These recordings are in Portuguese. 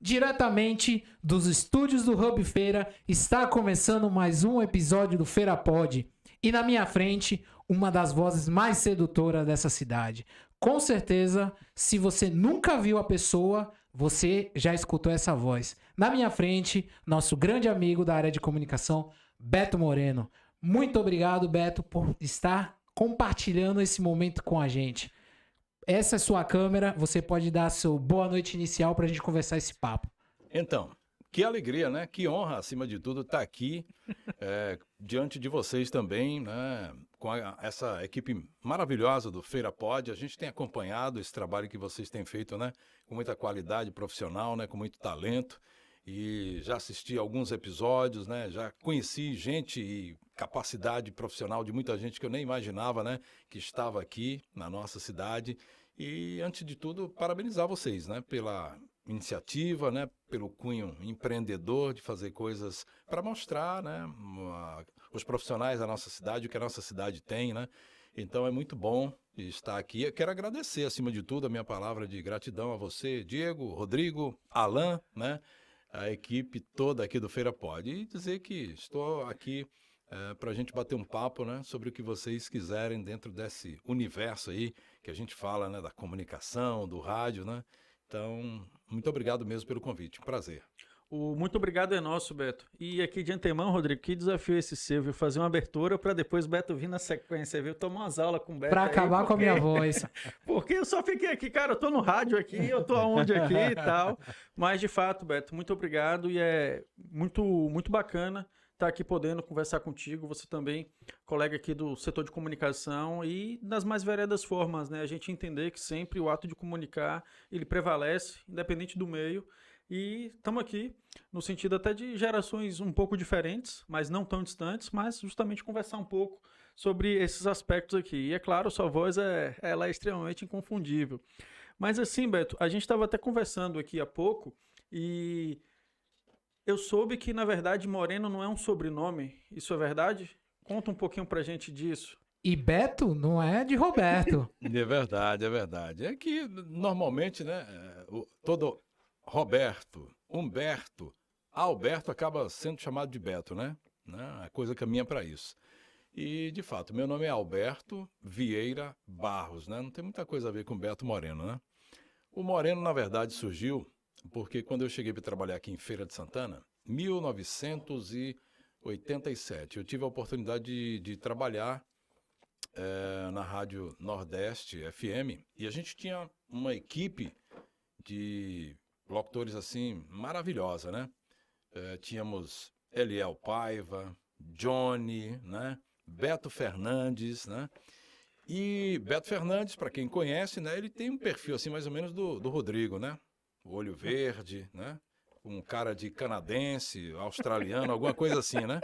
Diretamente dos estúdios do Hub Feira, está começando mais um episódio do Feira Pod. E na minha frente, uma das vozes mais sedutoras dessa cidade. Com certeza, se você nunca viu a pessoa, você já escutou essa voz. Na minha frente, nosso grande amigo da área de comunicação, Beto Moreno. Muito obrigado, Beto, por estar compartilhando esse momento com a gente. Essa é sua câmera, você pode dar seu boa noite inicial para a gente conversar esse papo. Então, que alegria, né? Que honra, acima de tudo, estar aqui diante de vocês também, né? Com essa equipe maravilhosa do Feira Pod. A gente tem acompanhado esse trabalho que vocês têm feito, né? Com muita qualidade profissional, né? Com muito talento. E já assisti alguns episódios, né? Já conheci gente e capacidade profissional de muita gente que eu nem imaginava, né? Que estava aqui na nossa cidade. E, antes de tudo, parabenizar vocês, né? Pela iniciativa, né? Pelo cunho empreendedor de fazer coisas para mostrar, né? Os profissionais da nossa cidade, o que a nossa cidade tem, né? Então, é muito bom estar aqui. Eu quero agradecer, acima de tudo, a minha palavra de gratidão a você, Diego, Rodrigo, Alan, né? A equipe toda aqui do Feira Pod. E dizer que estou aqui para a gente bater um papo, né, sobre o que vocês quiserem dentro desse universo aí que a gente fala, né, da comunicação, do rádio, né? Então, muito obrigado mesmo pelo convite. Prazer. O muito obrigado é nosso, Beto. E aqui de antemão, Rodrigo, que desafio esse seu, viu? Fazer uma abertura para depois o Beto vir na sequência, viu? Tomar umas aulas com o Beto. Para acabar com a minha voz. Porque eu só fiquei aqui, cara, eu tô no rádio aqui, eu tô aonde aqui e tal. Mas, de fato, Beto, muito obrigado e é muito bacana estar aqui podendo conversar contigo. Você também, colega aqui do setor de comunicação e das mais variadas formas, né? A gente entender que sempre o ato de comunicar, ele prevalece, independente do meio. E estamos aqui no sentido até de gerações um pouco diferentes, mas não tão distantes, mas justamente conversar um pouco sobre esses aspectos aqui. E é claro, sua voz ela é extremamente inconfundível. Mas assim, Beto, a gente estava até conversando aqui há pouco e eu soube que, na verdade, Moreno não é um sobrenome. Isso é verdade? Conta um pouquinho pra gente disso. E Beto não é de Roberto. É verdade, é verdade. É que, normalmente, né, todo Roberto, Humberto, Alberto acaba sendo chamado de Beto, né? A coisa caminha para isso. E, de fato, meu nome é Alberto Vieira Barros, né? Não tem muita coisa a ver com Beto Moreno, né? O Moreno, na verdade, surgiu porque quando eu cheguei para trabalhar aqui em Feira de Santana, 1987, eu tive a oportunidade de trabalhar na Rádio Nordeste FM e a gente tinha uma equipe de locutores assim, maravilhosa, né? Tínhamos Eliel Paiva, Johnny, né? Beto Fernandes, né? E Beto Fernandes, para quem conhece, né? Ele tem um perfil assim, mais ou menos do Rodrigo, né? O olho verde, né? Um cara de canadense, australiano, alguma coisa assim, né?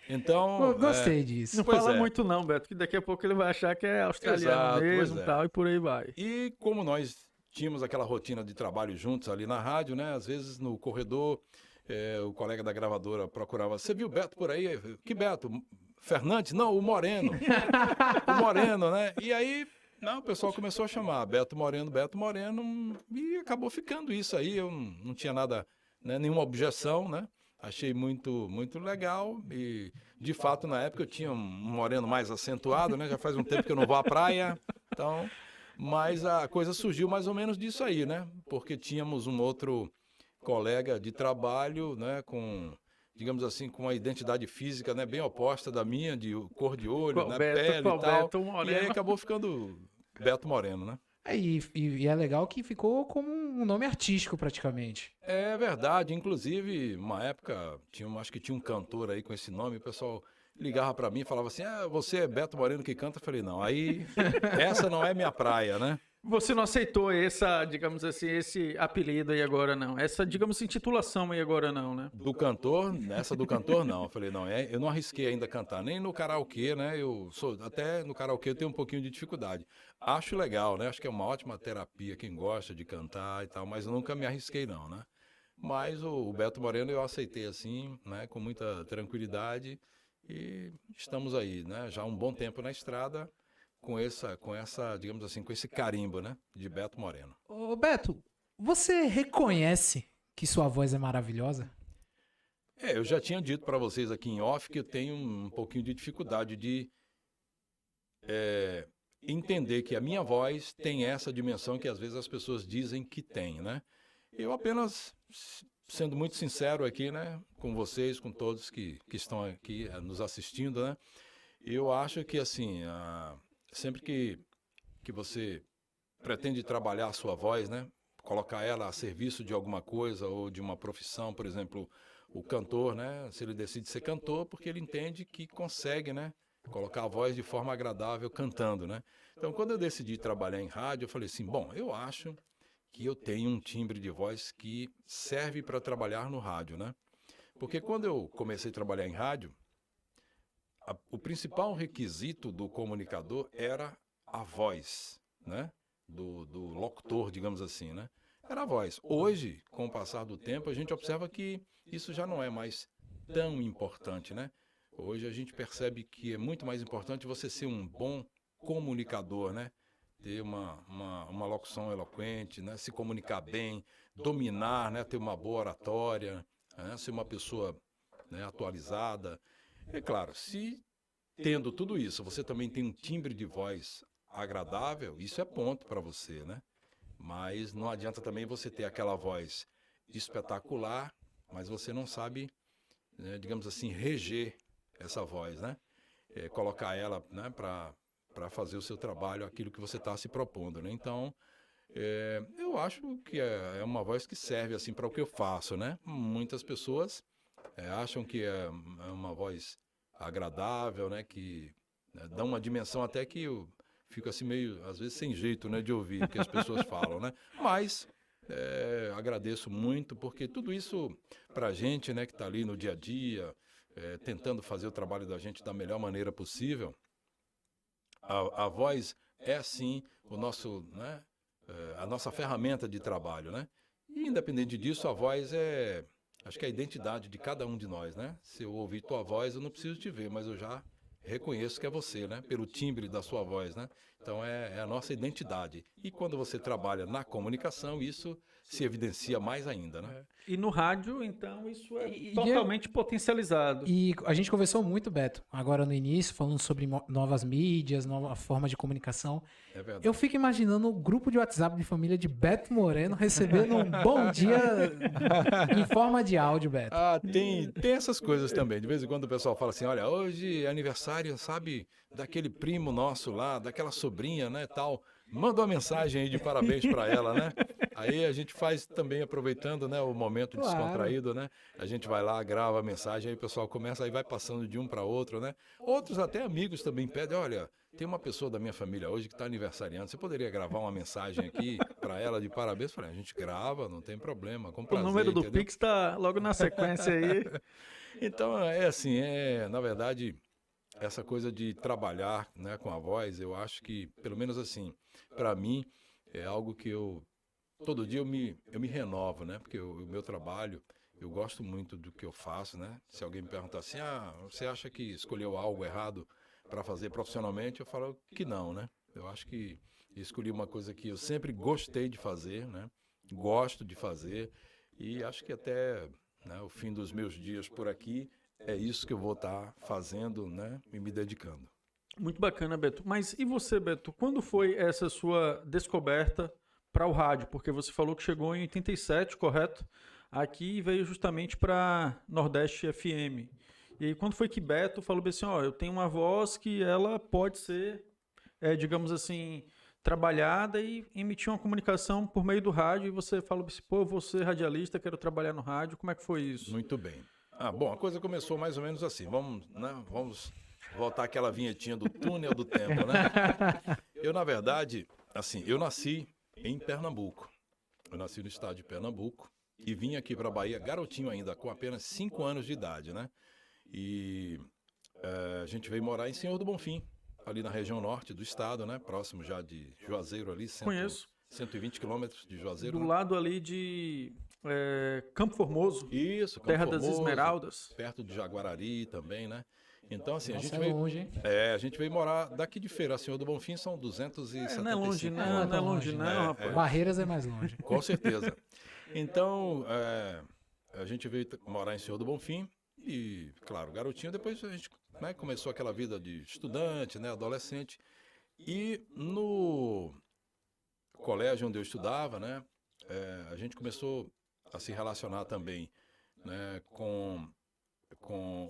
Então... Eu gostei disso. Não fala muito não, Beto, que daqui a pouco ele vai achar que é australiano mesmo e tal, e por aí vai. E como nós tínhamos aquela rotina de trabalho juntos ali na rádio, né? Às vezes no corredor, o colega da gravadora procurava, você viu o Beto por aí? Que Beto? Fernandes? Não, o Moreno. O Moreno, né? E aí, o pessoal começou a chamar Beto Moreno, e acabou ficando isso aí. Eu não tinha nada, né, nenhuma objeção, né? Achei muito, muito legal e, de fato, na época eu tinha um moreno mais acentuado, né? Já faz um tempo que eu não vou à praia, então... Mas a coisa surgiu mais ou menos disso aí, né? Porque tínhamos um outro colega de trabalho, né? Com, digamos assim, com uma identidade física, né? Bem oposta da minha, de cor de olho, né? Pele e tal. E aí acabou ficando Beto Moreno, né? E é legal que ficou como um nome artístico praticamente. É verdade, inclusive, uma época, acho que tinha um cantor aí com esse nome, o pessoal ligava para mim e falava assim, você é Beto Moreno que canta? Eu falei, não, aí essa não é minha praia, né? Você não aceitou essa, digamos assim, esse apelido aí agora não, essa, digamos assim, titulação aí agora não, né? Do cantor, essa do cantor não, eu falei, não, eu não arrisquei ainda cantar, nem no karaokê, né, até no karaokê eu tenho um pouquinho de dificuldade. Acho legal, né, acho que é uma ótima terapia, quem gosta de cantar e tal, mas eu nunca me arrisquei não, né? Mas o Beto Moreno eu aceitei assim, né, com muita tranquilidade. E estamos aí, né? Já há um bom tempo na estrada com essa, digamos assim, com esse carimbo, né? De Beto Moreno. Ô Beto, você reconhece que sua voz é maravilhosa? Eu já tinha dito para vocês aqui em off que eu tenho um pouquinho de dificuldade de entender que a minha voz tem essa dimensão que às vezes as pessoas dizem que tem, né? Eu apenas, sendo muito sincero aqui, né, com vocês, com todos que estão aqui nos assistindo, né? Eu acho que, assim, sempre que você pretende trabalhar a sua voz, né? Colocar ela a serviço de alguma coisa ou de uma profissão, por exemplo, o cantor, né? Se ele decide ser cantor, porque ele entende que consegue, né? Colocar a voz de forma agradável cantando, né? Então, quando eu decidi trabalhar em rádio, eu falei assim, bom, eu acho que eu tenho um timbre de voz que serve para trabalhar no rádio, né? Porque quando eu comecei a trabalhar em rádio, o principal requisito do comunicador era a voz, né? Do locutor, digamos assim, né? Era a voz. Hoje, com o passar do tempo, a gente observa que isso já não é mais tão importante, né? Hoje a gente percebe que é muito mais importante você ser um bom comunicador, né? Ter uma locução eloquente, né? Se comunicar bem, dominar, né? Ter uma boa oratória, né? Ser uma pessoa, né, atualizada. É claro, se tendo tudo isso, você também tem um timbre de voz agradável, isso é ponto para você, né? Mas não adianta também você ter aquela voz espetacular, mas você não sabe, né, digamos assim, reger essa voz, né? Colocar ela, né, para fazer o seu trabalho, aquilo que você está se propondo, né? Então, eu acho que é uma voz que serve assim para o que eu faço, né? Muitas pessoas acham que é uma voz agradável, né? Que dá uma dimensão até que eu fico assim meio, às vezes, sem jeito, né, de ouvir o que as pessoas falam, né? Mas agradeço muito, porque tudo isso para a gente, né, que está ali no dia a dia, tentando fazer o trabalho da gente da melhor maneira possível, a voz é, sim, o nosso, né, a nossa ferramenta de trabalho, né? E, independente disso, a voz acho que é a identidade de cada um de nós, né? Se eu ouvir tua voz, eu não preciso te ver, mas eu já reconheço que é você, né? Pelo timbre da sua voz, né? Então é a nossa identidade. E quando você trabalha na comunicação, isso se evidencia mais ainda, né? E no rádio, então, isso é totalmente potencializado. E a gente conversou muito, Beto, agora no início, falando sobre novas mídias, nova forma de comunicação. É verdade. Eu fico imaginando o grupo de WhatsApp de família de Beto Moreno recebendo um bom dia em forma de áudio, Beto. Tem essas coisas também. De vez em quando o pessoal fala assim, olha, hoje é aniversário, sabe, daquele primo nosso lá, daquela sobrinha, né, tal. Manda uma mensagem aí de parabéns para ela, né? Aí a gente faz também, aproveitando, né, o momento descontraído, né? A gente vai lá, grava a mensagem, aí o pessoal começa, aí vai passando de um para outro, né? Outros até amigos também pedem, olha, tem uma pessoa da minha família hoje que está aniversariando, você poderia gravar uma mensagem aqui para ela de parabéns? Eu falei, a gente grava, não tem problema, com prazer. O número do entendeu? Pix está logo na sequência aí. Então, assim, na verdade, essa coisa de trabalhar, né, com a voz, eu acho que, pelo menos assim, para mim, é algo que todo dia eu me renovo, né? Porque o meu trabalho, eu gosto muito do que eu faço, né? Se alguém me perguntar assim, você acha que escolheu algo errado para fazer profissionalmente? Eu falo que não, né? Eu acho que escolhi uma coisa que eu sempre gostei de fazer, né? Gosto de fazer e acho que até, né, o fim dos meus dias por aqui é isso que eu vou estar fazendo, né? E me dedicando. Muito bacana, Beto. Mas e você, Beto? Quando foi essa sua descoberta para o rádio? Porque você falou que chegou em 87, correto? Aqui veio justamente para Nordeste FM. E aí, quando foi que Beto falou assim, eu tenho uma voz que ela pode ser, digamos assim, trabalhada e emitir uma comunicação por meio do rádio, e você falou assim, eu vou ser radialista, quero trabalhar no rádio. Como é que foi isso? Muito bem. Bom, a coisa começou mais ou menos assim. Vamos voltar àquela vinhetinha do túnel do tempo, né? Eu, na verdade, assim, eu nasci em Pernambuco. Eu nasci no estado de Pernambuco e vim aqui para a Bahia, garotinho ainda, com apenas 5 anos de idade, né? E a gente veio morar em Senhor do Bonfim, ali na região norte do estado, né? Próximo já de Juazeiro ali. Conheço. 120 quilômetros de Juazeiro. Do né? lado ali de Campo Formoso. Isso, Campo Terra Formoso, das Esmeraldas. perto de Jaguarari também, né? Então, assim, Nossa, a gente veio... longe, hein? a gente veio morar daqui de Feira, Senhor do Bonfim, são 275 Não é longe não, não é não é longe longe, não, né? rapaz. Barreiras é mais longe. Com certeza. Então, a gente veio morar em Senhor do Bonfim e, claro, garotinho, depois a gente, né, começou aquela vida de estudante, né, adolescente. E no colégio onde eu estudava, né, a gente começou a se relacionar também, né, com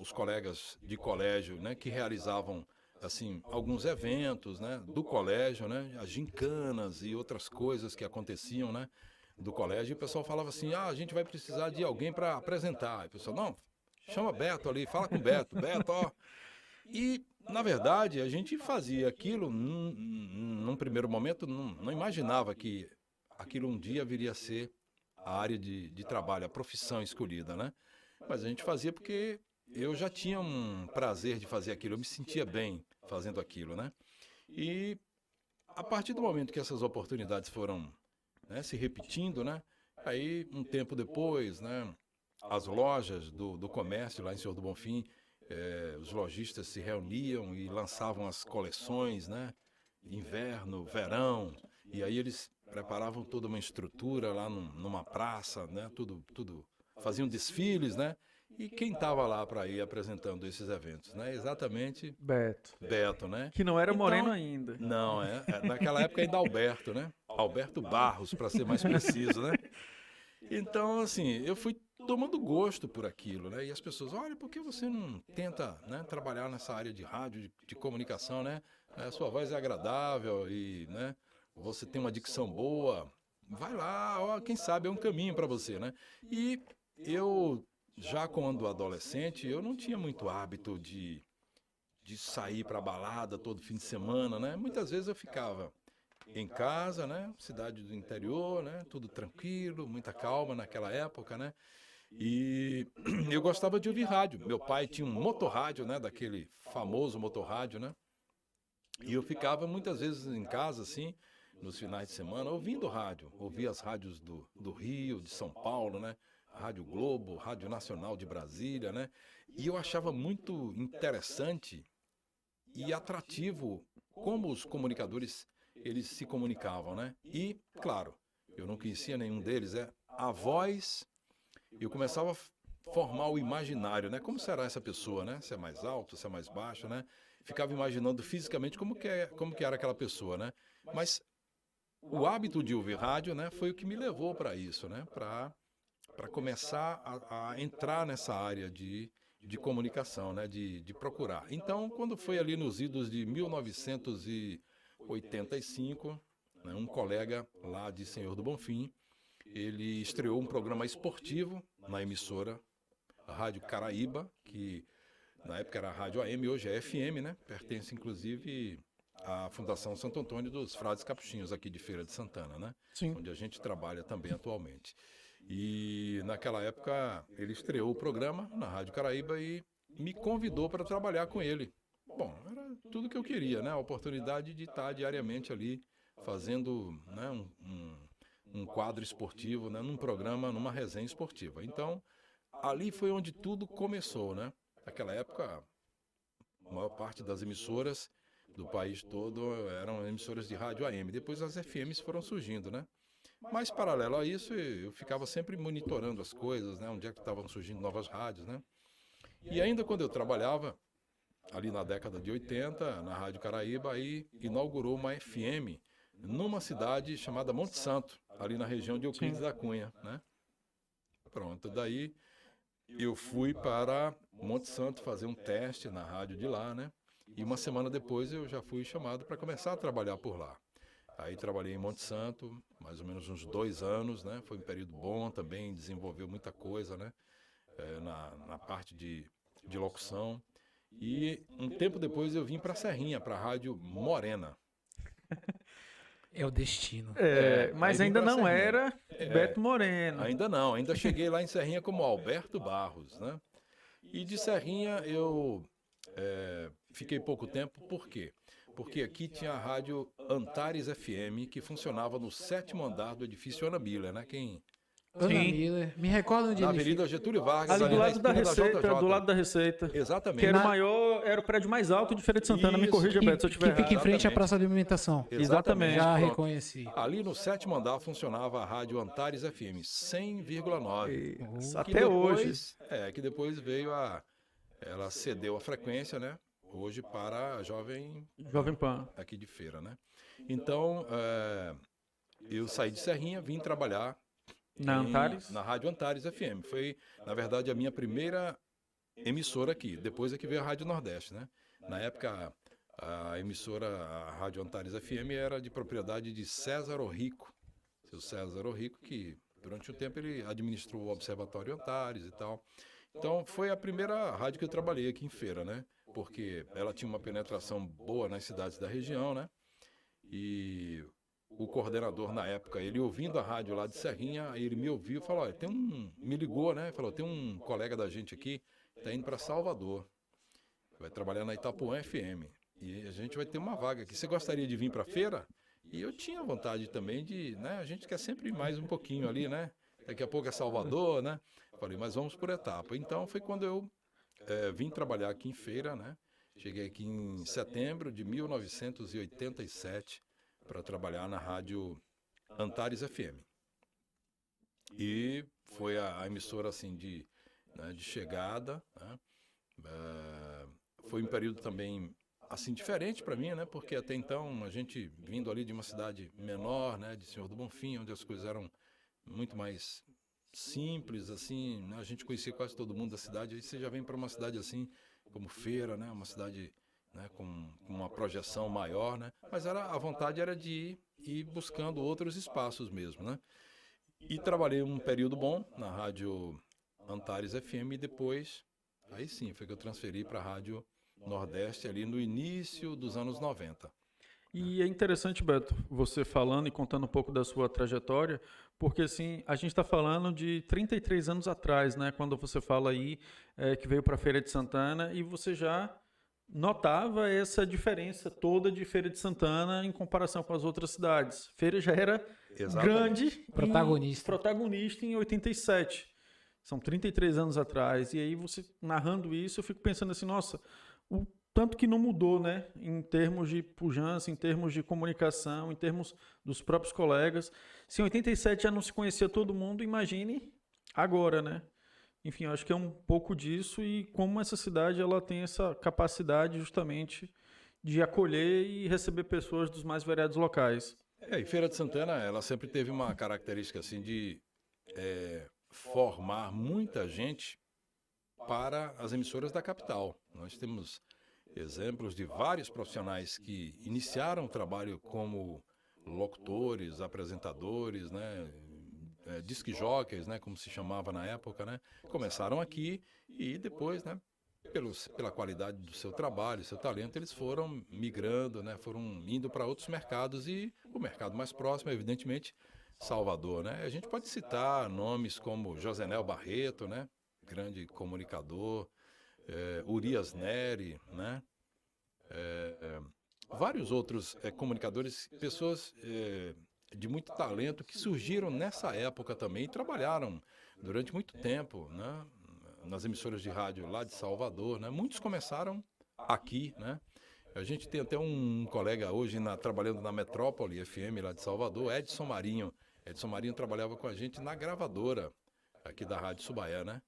os colegas de colégio, né, que realizavam assim alguns eventos, né, do colégio, né, as gincanas e outras coisas que aconteciam, né, do colégio. E o pessoal falava assim: a gente vai precisar de alguém para apresentar. E o pessoal: não, chama Beto ali, fala com o Beto, Beto, ó. E na verdade a gente fazia aquilo num primeiro momento, não imaginava que aquilo um dia viria a ser a área de trabalho, a profissão escolhida, né? Mas a gente fazia porque eu já tinha um prazer de fazer aquilo, eu me sentia bem fazendo aquilo, né? E a partir do momento que essas oportunidades foram, né, se repetindo, né? Aí, um tempo depois, né, as lojas do comércio lá em Senhor do Bonfim, os lojistas se reuniam e lançavam as coleções, né? Inverno, verão, e aí eles preparavam toda uma estrutura lá numa praça, né? Tudo faziam desfiles, né? E quem estava lá para ir apresentando esses eventos, né? Exatamente Beto, né? Que não era Então, moreno ainda. Não, naquela época ainda Alberto, né? Alberto Barros, para ser mais preciso, né? Então, assim, eu fui tomando gosto por aquilo, né? E as pessoas: olha, por que você não tenta, né, trabalhar nessa área de rádio, de comunicação, né? A sua voz é agradável e, né, você tem uma dicção boa. Vai lá, ó, quem sabe é um caminho para você, né? E eu, já quando adolescente, eu não tinha muito hábito de sair para balada todo fim de semana, né? Muitas vezes eu ficava em casa, né? Cidade do interior, né? Tudo tranquilo, muita calma naquela época, né? E eu gostava de ouvir rádio. Meu pai tinha um motorrádio, né? Daquele famoso motorrádio, né? E eu ficava muitas vezes em casa, assim, nos finais de semana, ouvindo rádio. Ouvia as rádios do Rio, de São Paulo, né? Rádio Globo, Rádio Nacional de Brasília, né? E eu achava muito interessante e atrativo como os comunicadores eles se comunicavam, né? E, claro, eu não conhecia nenhum deles, a voz, eu começava a formar o imaginário, né? Como será essa pessoa, né? Se é mais alto, se é mais baixo, né? Ficava imaginando fisicamente como que era aquela pessoa, né? Mas o hábito de ouvir rádio, né, foi o que me levou para isso, né? Para começar a entrar nessa área de comunicação, né? De procurar. Então, quando foi ali nos idos de 1985, né, um colega lá de Senhor do Bonfim, ele estreou um programa esportivo na emissora, a Rádio Caraíba, que na época era a Rádio AM, hoje é FM, né? Pertence, inclusive, à Fundação Santo Antônio dos Frades Capuchinhos, aqui de Feira de Santana, né? Sim. Onde a gente trabalha também atualmente. E naquela época ele estreou o programa na Rádio Caraíba e me convidou para trabalhar com ele. Bom, era tudo que eu queria, né? A oportunidade de estar diariamente ali fazendo, né, um quadro esportivo, né, num programa, numa resenha esportiva. Então, ali foi onde tudo começou, né? Naquela época, a maior parte das emissoras do país todo eram emissoras de rádio AM. Depois as FMs foram surgindo, né? Mas, paralelo a isso, eu ficava sempre monitorando as coisas, né? Onde é que estavam surgindo novas rádios, né? E ainda quando eu trabalhava, ali na década de 80, na Rádio Caraíba, aí inaugurou uma FM numa cidade chamada Monte Santo, ali na região de Euclides da Cunha, né? Pronto, daí eu fui para Monte Santo fazer um teste na rádio de lá, né? E uma semana depois eu já fui chamado para começar a trabalhar por lá. Aí trabalhei em Monte Santo, mais ou menos uns 2 anos, né? Foi um período bom também, desenvolveu muita coisa, né? Na parte de locução. E um tempo depois eu vim para Serrinha, para a Rádio Morena. É o destino. Mas aí vim ainda pra não Serrinha. era Beto Moreno. Ainda não, ainda cheguei lá em Serrinha como Alberto Barros, né? E de Serrinha eu fiquei pouco tempo, por quê? Porque aqui tinha a rádio Antares FM, que funcionava no 7º andar do edifício Ana Miller, né? Quem Ana Sim. Miller. Me recorda onde Na ele Avenida Getúlio Vargas. Ali do na lado da esquina Receita, JJ. do lado da Receita. Exatamente. Que era o Na- maior, era o prédio mais alto de Feira de Santana. Me Isso. corrija, que, Beto, se eu que estiver fica em errado. frente à Exatamente. Praça de Alimentação. Exatamente. Já Pronto. reconheci. Ali no 7º andar funcionava a Rádio Antares FM 100,9. Isso, Que até depois- hoje. que depois veio ela cedeu a frequência, né? Hoje para a Jovem Jovem Pan. aqui de Feira, né? Então, eu saí de Serrinha, vim trabalhar Na Antares. na Rádio Antares FM. Foi, na verdade, a minha primeira emissora aqui. Depois é que veio a Rádio Nordeste, né? Na época, a emissora, a Rádio Antares FM, era de propriedade de César Orrico. Seu César Orrico, que durante um tempo ele administrou o Observatório Antares e tal. Então, foi a primeira rádio que eu trabalhei aqui em Feira, né? Porque ela tinha uma penetração boa nas cidades da região, né? E o coordenador na época, ele ouvindo a rádio lá de Serrinha, aí ele me ouviu e falou, olha, me ligou, né? Falou, tem um colega da gente aqui, tá indo para Salvador, vai trabalhar na Itapuã FM, e a gente vai ter uma vaga aqui. Você gostaria de vir para Feira? E eu tinha vontade também de, né? A gente quer sempre ir mais um pouquinho ali, né? Daqui a pouco é Salvador, né? Falei, mas vamos por etapa. Então foi quando eu vim trabalhar aqui em Feira, né? Cheguei aqui em setembro de 1987 para trabalhar na rádio Antares FM. E foi a emissora assim de chegada, né? Foi um período também assim diferente para mim, né? Porque até então a gente vindo ali de uma cidade menor, né? De Senhor do Bonfim, onde as coisas eram muito mais simples, assim, né? A gente conhecia quase todo mundo da cidade. Aí você já vem para uma cidade assim como Feira, né? Uma cidade, né, com uma projeção maior, né? Mas a vontade era de ir buscando outros espaços mesmo, né? E trabalhei um período bom na rádio Antares FM e depois, aí sim, foi que eu transferi para a rádio Nordeste ali no início dos anos 90. E é interessante, Beto, você falando e contando um pouco da sua trajetória, porque assim, a gente está falando de 33 anos atrás, né? Quando você fala aí que veio para a Feira de Santana e você já notava essa diferença toda de Feira de Santana em comparação com as outras cidades. Feira já era grande, protagonista em 87. São 33 anos atrás. E aí você narrando isso, eu fico pensando assim, nossa, o tanto que não mudou, né? Em termos de pujança, em termos de comunicação, em termos dos próprios colegas. Se em 87 já não se conhecia todo mundo, imagine agora, né? Enfim, eu acho que é um pouco disso e como essa cidade ela tem essa capacidade justamente de acolher e receber pessoas dos mais variados locais. E Feira de Santana, ela sempre teve uma característica assim de formar muita gente para as emissoras da capital. Nós temos exemplos de vários profissionais que iniciaram o trabalho como locutores, apresentadores, né? Disc jockeys, né, como se chamava na época, né, começaram aqui e depois, né, pela qualidade do seu trabalho, seu talento, eles foram migrando, né, foram indo para outros mercados e o mercado mais próximo, evidentemente, Salvador, né. A gente pode citar nomes como Josenel Barreto, né, grande comunicador, Urias Neri, né, vários outros comunicadores, pessoas de muito talento que surgiram nessa época também e trabalharam durante muito tempo, né, nas emissoras de rádio lá de Salvador, né? Muitos começaram aqui, né? A gente tem até um colega hoje trabalhando na Metrópole FM lá de Salvador, Edson Marinho. Edson Marinho trabalhava com a gente na gravadora aqui da Rádio Subaé, né?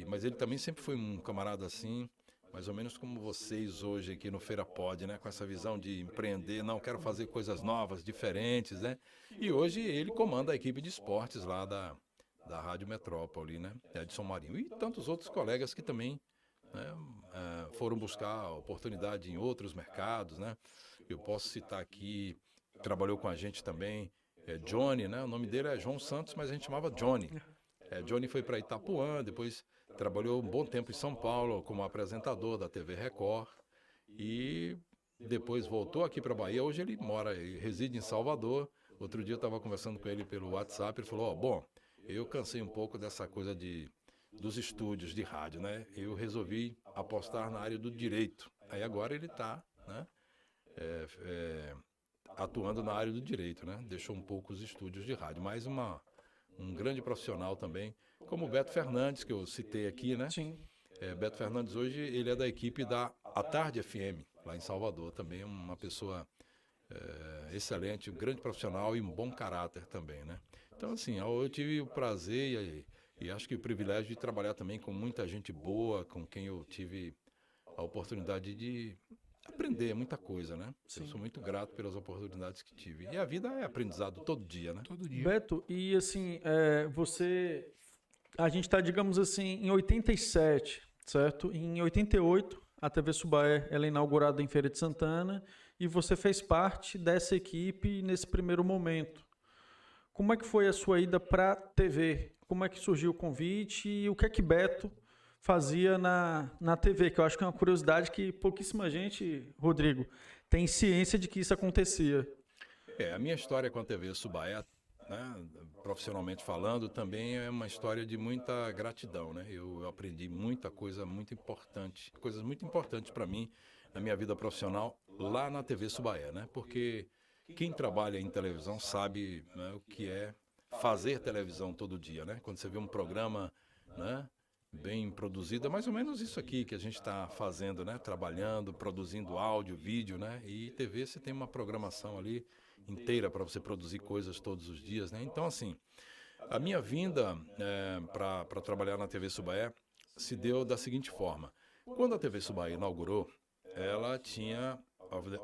Mas ele também sempre foi um camarada assim, mais ou menos como vocês hoje aqui no Feira Pod, né? Com essa visão de empreender, não, quero fazer coisas novas, diferentes, né? E hoje ele comanda a equipe de esportes lá da Rádio Metrópole, né? Edson Marinho. E tantos outros colegas que também, né, foram buscar oportunidade em outros mercados, né? Eu posso citar aqui, trabalhou com a gente também, Johnny, né? O nome dele é João Santos, mas a gente chamava Johnny. Johnny foi para Itapuã, depois trabalhou um bom tempo em São Paulo como apresentador da TV Record e depois voltou aqui para a Bahia. Hoje ele reside em Salvador. Outro dia eu estava conversando com ele pelo WhatsApp, ele falou, bom, eu cansei um pouco dessa coisa dos estúdios de rádio, né? Eu resolvi apostar na área do direito. Aí agora ele está, né, atuando na área do direito, né? Deixou um pouco os estúdios de rádio. Mais uma um grande profissional também, como o Beto Fernandes, que eu citei aqui, né? Sim. Beto Fernandes hoje, ele é da equipe da A Tarde FM, lá em Salvador, também uma pessoa excelente, um grande profissional e um bom caráter também, né? Então, assim, eu tive o prazer e acho que o privilégio de trabalhar também com muita gente boa, com quem eu tive a oportunidade de aprender muita coisa, né? Sim. Eu sou muito grato pelas oportunidades que tive. E a vida é aprendizado todo dia, né? Todo dia. Beto, e assim, a gente está, digamos assim, em 87, certo? Em 88, a TV Subaé ela é inaugurada em Feira de Santana e você fez parte dessa equipe nesse primeiro momento. Como é que foi a sua ida para a TV? Como é que surgiu o convite e o que é que Beto fazia na TV? Que eu acho que é uma curiosidade que pouquíssima gente, Rodrigo, tem ciência de que isso acontecia. A minha história com a TV Subaé, né, profissionalmente falando, também é uma história de muita gratidão, né? Eu aprendi muita coisa muito importante, coisas muito importantes para mim na minha vida profissional lá na TV Subaé, né? Porque quem trabalha em televisão sabe, né, o que é fazer televisão todo dia, né? Quando você vê um programa, né, bem produzido, é mais ou menos isso aqui que a gente está fazendo, né? Trabalhando, produzindo áudio, vídeo, né? E TV você tem uma programação ali inteira para você produzir coisas todos os dias, né? Então, assim, a minha vinda para trabalhar na TV Subaé se deu da seguinte forma. Quando a TV Subaé inaugurou, ela tinha,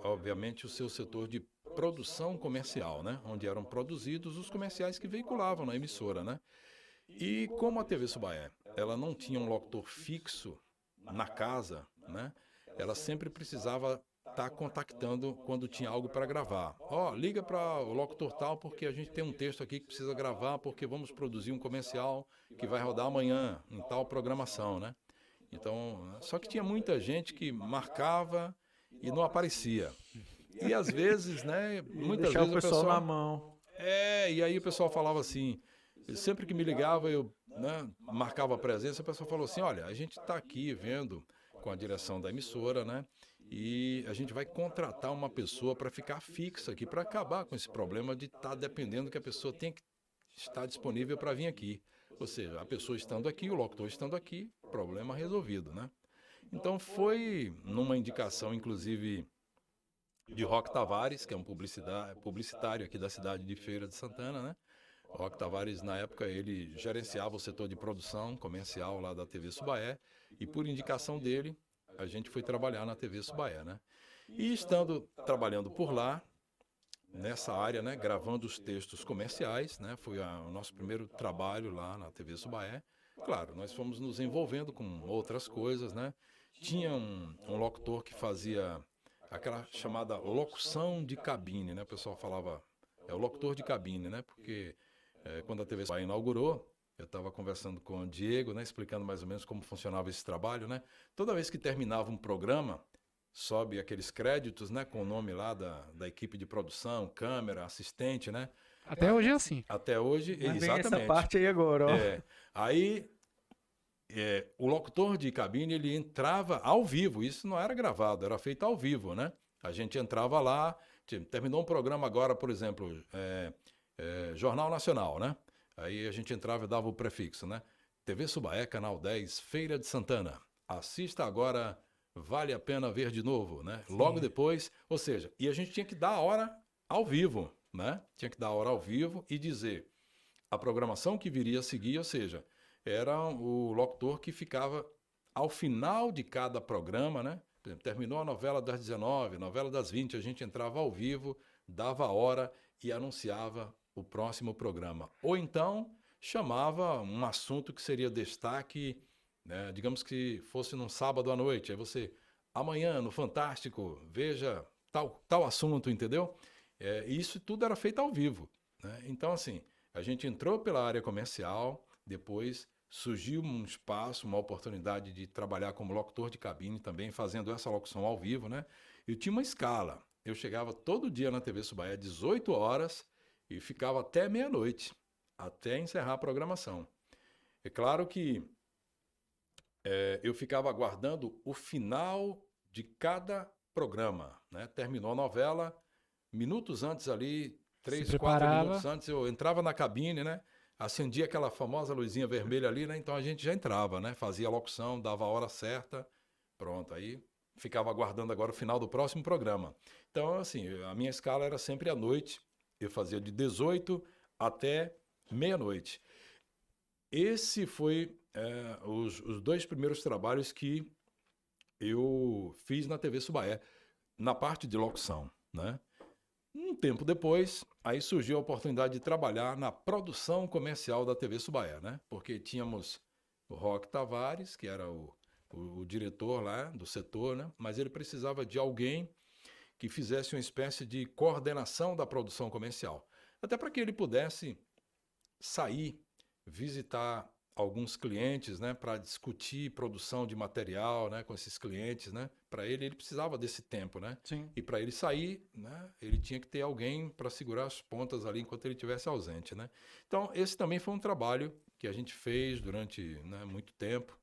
obviamente, o seu setor de produção comercial, né? Onde eram produzidos os comerciais que veiculavam na emissora, né? E como a TV Subaé, ela não tinha um locutor fixo na casa, né? Ela sempre precisava estar contactando quando tinha algo para gravar. Liga para o locutor tal, porque a gente tem um texto aqui que precisa gravar, porque vamos produzir um comercial que vai rodar amanhã em tal programação, né? Então, só que tinha muita gente que marcava e não aparecia. E às vezes, né, muitas vezes o pessoal na mão. E aí o pessoal falava assim, sempre que me ligava, eu, né, marcava a presença, o pessoal falou assim, olha, a gente está aqui vendo com a direção da emissora, né, e a gente vai contratar uma pessoa para ficar fixa aqui, para acabar com esse problema de estar dependendo que a pessoa tem que estar disponível para vir aqui. Ou seja, a pessoa estando aqui, o locutor estando aqui, problema resolvido, né? Então foi numa indicação, inclusive, de Roque Tavares, que é um publicitário aqui da cidade de Feira de Santana, né? O Roque Tavares, na época, ele gerenciava o setor de produção comercial lá da TV Subaé, e por indicação dele, a gente foi trabalhar na TV Subaé, né? E estando trabalhando por lá, nessa área, né, gravando os textos comerciais, né? Foi o nosso primeiro trabalho lá na TV Subaé. Claro, nós fomos nos envolvendo com outras coisas, né? Tinha um locutor que fazia aquela chamada locução de cabine, né? O pessoal falava, é o locutor de cabine, né? Porque quando a TV Subaé inaugurou, eu estava conversando com o Diego, né? Explicando mais ou menos como funcionava esse trabalho, né? Toda vez que terminava um programa, sobe aqueles créditos, né? Com o nome lá da equipe de produção, câmera, assistente, né? Até hoje é assim. Até hoje, Mas vem exatamente. essa parte aí agora, ó. Aí, o locutor de cabine, ele entrava ao vivo, isso não era gravado, era feito ao vivo, né? A gente entrava lá, terminou um programa agora, por exemplo, Jornal Nacional, né? Aí a gente entrava e dava o prefixo, né? TV Subaé, Canal 10, Feira de Santana. Assista agora, vale a pena ver de novo, né? Sim. Logo depois, ou seja, e a gente tinha que dar a hora ao vivo, né? Tinha que dar a hora ao vivo e dizer a programação que viria a seguir, ou seja, era o locutor que ficava ao final de cada programa, né? Por exemplo, terminou a novela das 19, novela das 20, a gente entrava ao vivo, dava a hora e anunciava o próximo programa. Ou então chamava um assunto que seria destaque, né? Digamos que fosse num sábado à noite, aí você, amanhã no Fantástico, veja tal assunto, entendeu? Isso tudo era feito ao vivo, né? Então, assim, a gente entrou pela área comercial, depois surgiu um espaço, uma oportunidade de trabalhar como locutor de cabine também, fazendo essa locução ao vivo, né? Eu tinha uma escala, eu chegava todo dia na TV Subaé às 18 horas e ficava até meia-noite, até encerrar a programação. É claro que eu ficava aguardando o final de cada programa, né? Terminou a novela, minutos antes ali, 3, 4 minutos antes, eu entrava na cabine, né? acendia aquela famosa luzinha vermelha ali, né? Então a gente já entrava, né? Fazia a locução, dava a hora certa, pronto. Aí ficava aguardando agora o final do próximo programa. Então, assim, a minha escala era sempre à noite. Eu fazia de 18 até meia-noite. Esse foi os 2 primeiros trabalhos que eu fiz na TV Subaé, na parte de locução, né? Um tempo depois, aí surgiu a oportunidade de trabalhar na produção comercial da TV Subaé, né? Porque tínhamos o Roque Tavares, que era o diretor lá do setor, né? Mas ele precisava de alguém que fizesse uma espécie de coordenação da produção comercial. Até para que ele pudesse sair, visitar alguns clientes, né, para discutir produção de material, né, com esses clientes, né? Para ele precisava desse tempo, né? Sim. E para ele sair, né, ele tinha que ter alguém para segurar as pontas ali enquanto ele estivesse ausente, né? Então, esse também foi um trabalho que a gente fez durante, né, muito tempo.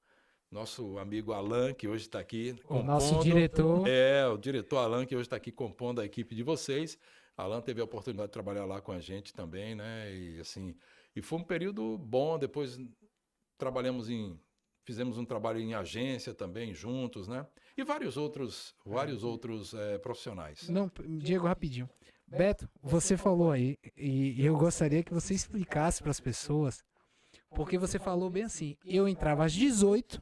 Nosso amigo Alan, que hoje está aqui compondo. O nosso diretor. O diretor Alan, que hoje está aqui compondo a equipe de vocês. Alan teve a oportunidade de trabalhar lá com a gente também, né? E assim, e foi um período bom. Depois fizemos um trabalho em agência também juntos, né? E vários outros profissionais. Não, Diego, rapidinho. Beto, você falou aí, e eu gostaria que você explicasse para as pessoas, porque você falou bem assim, eu entrava às 18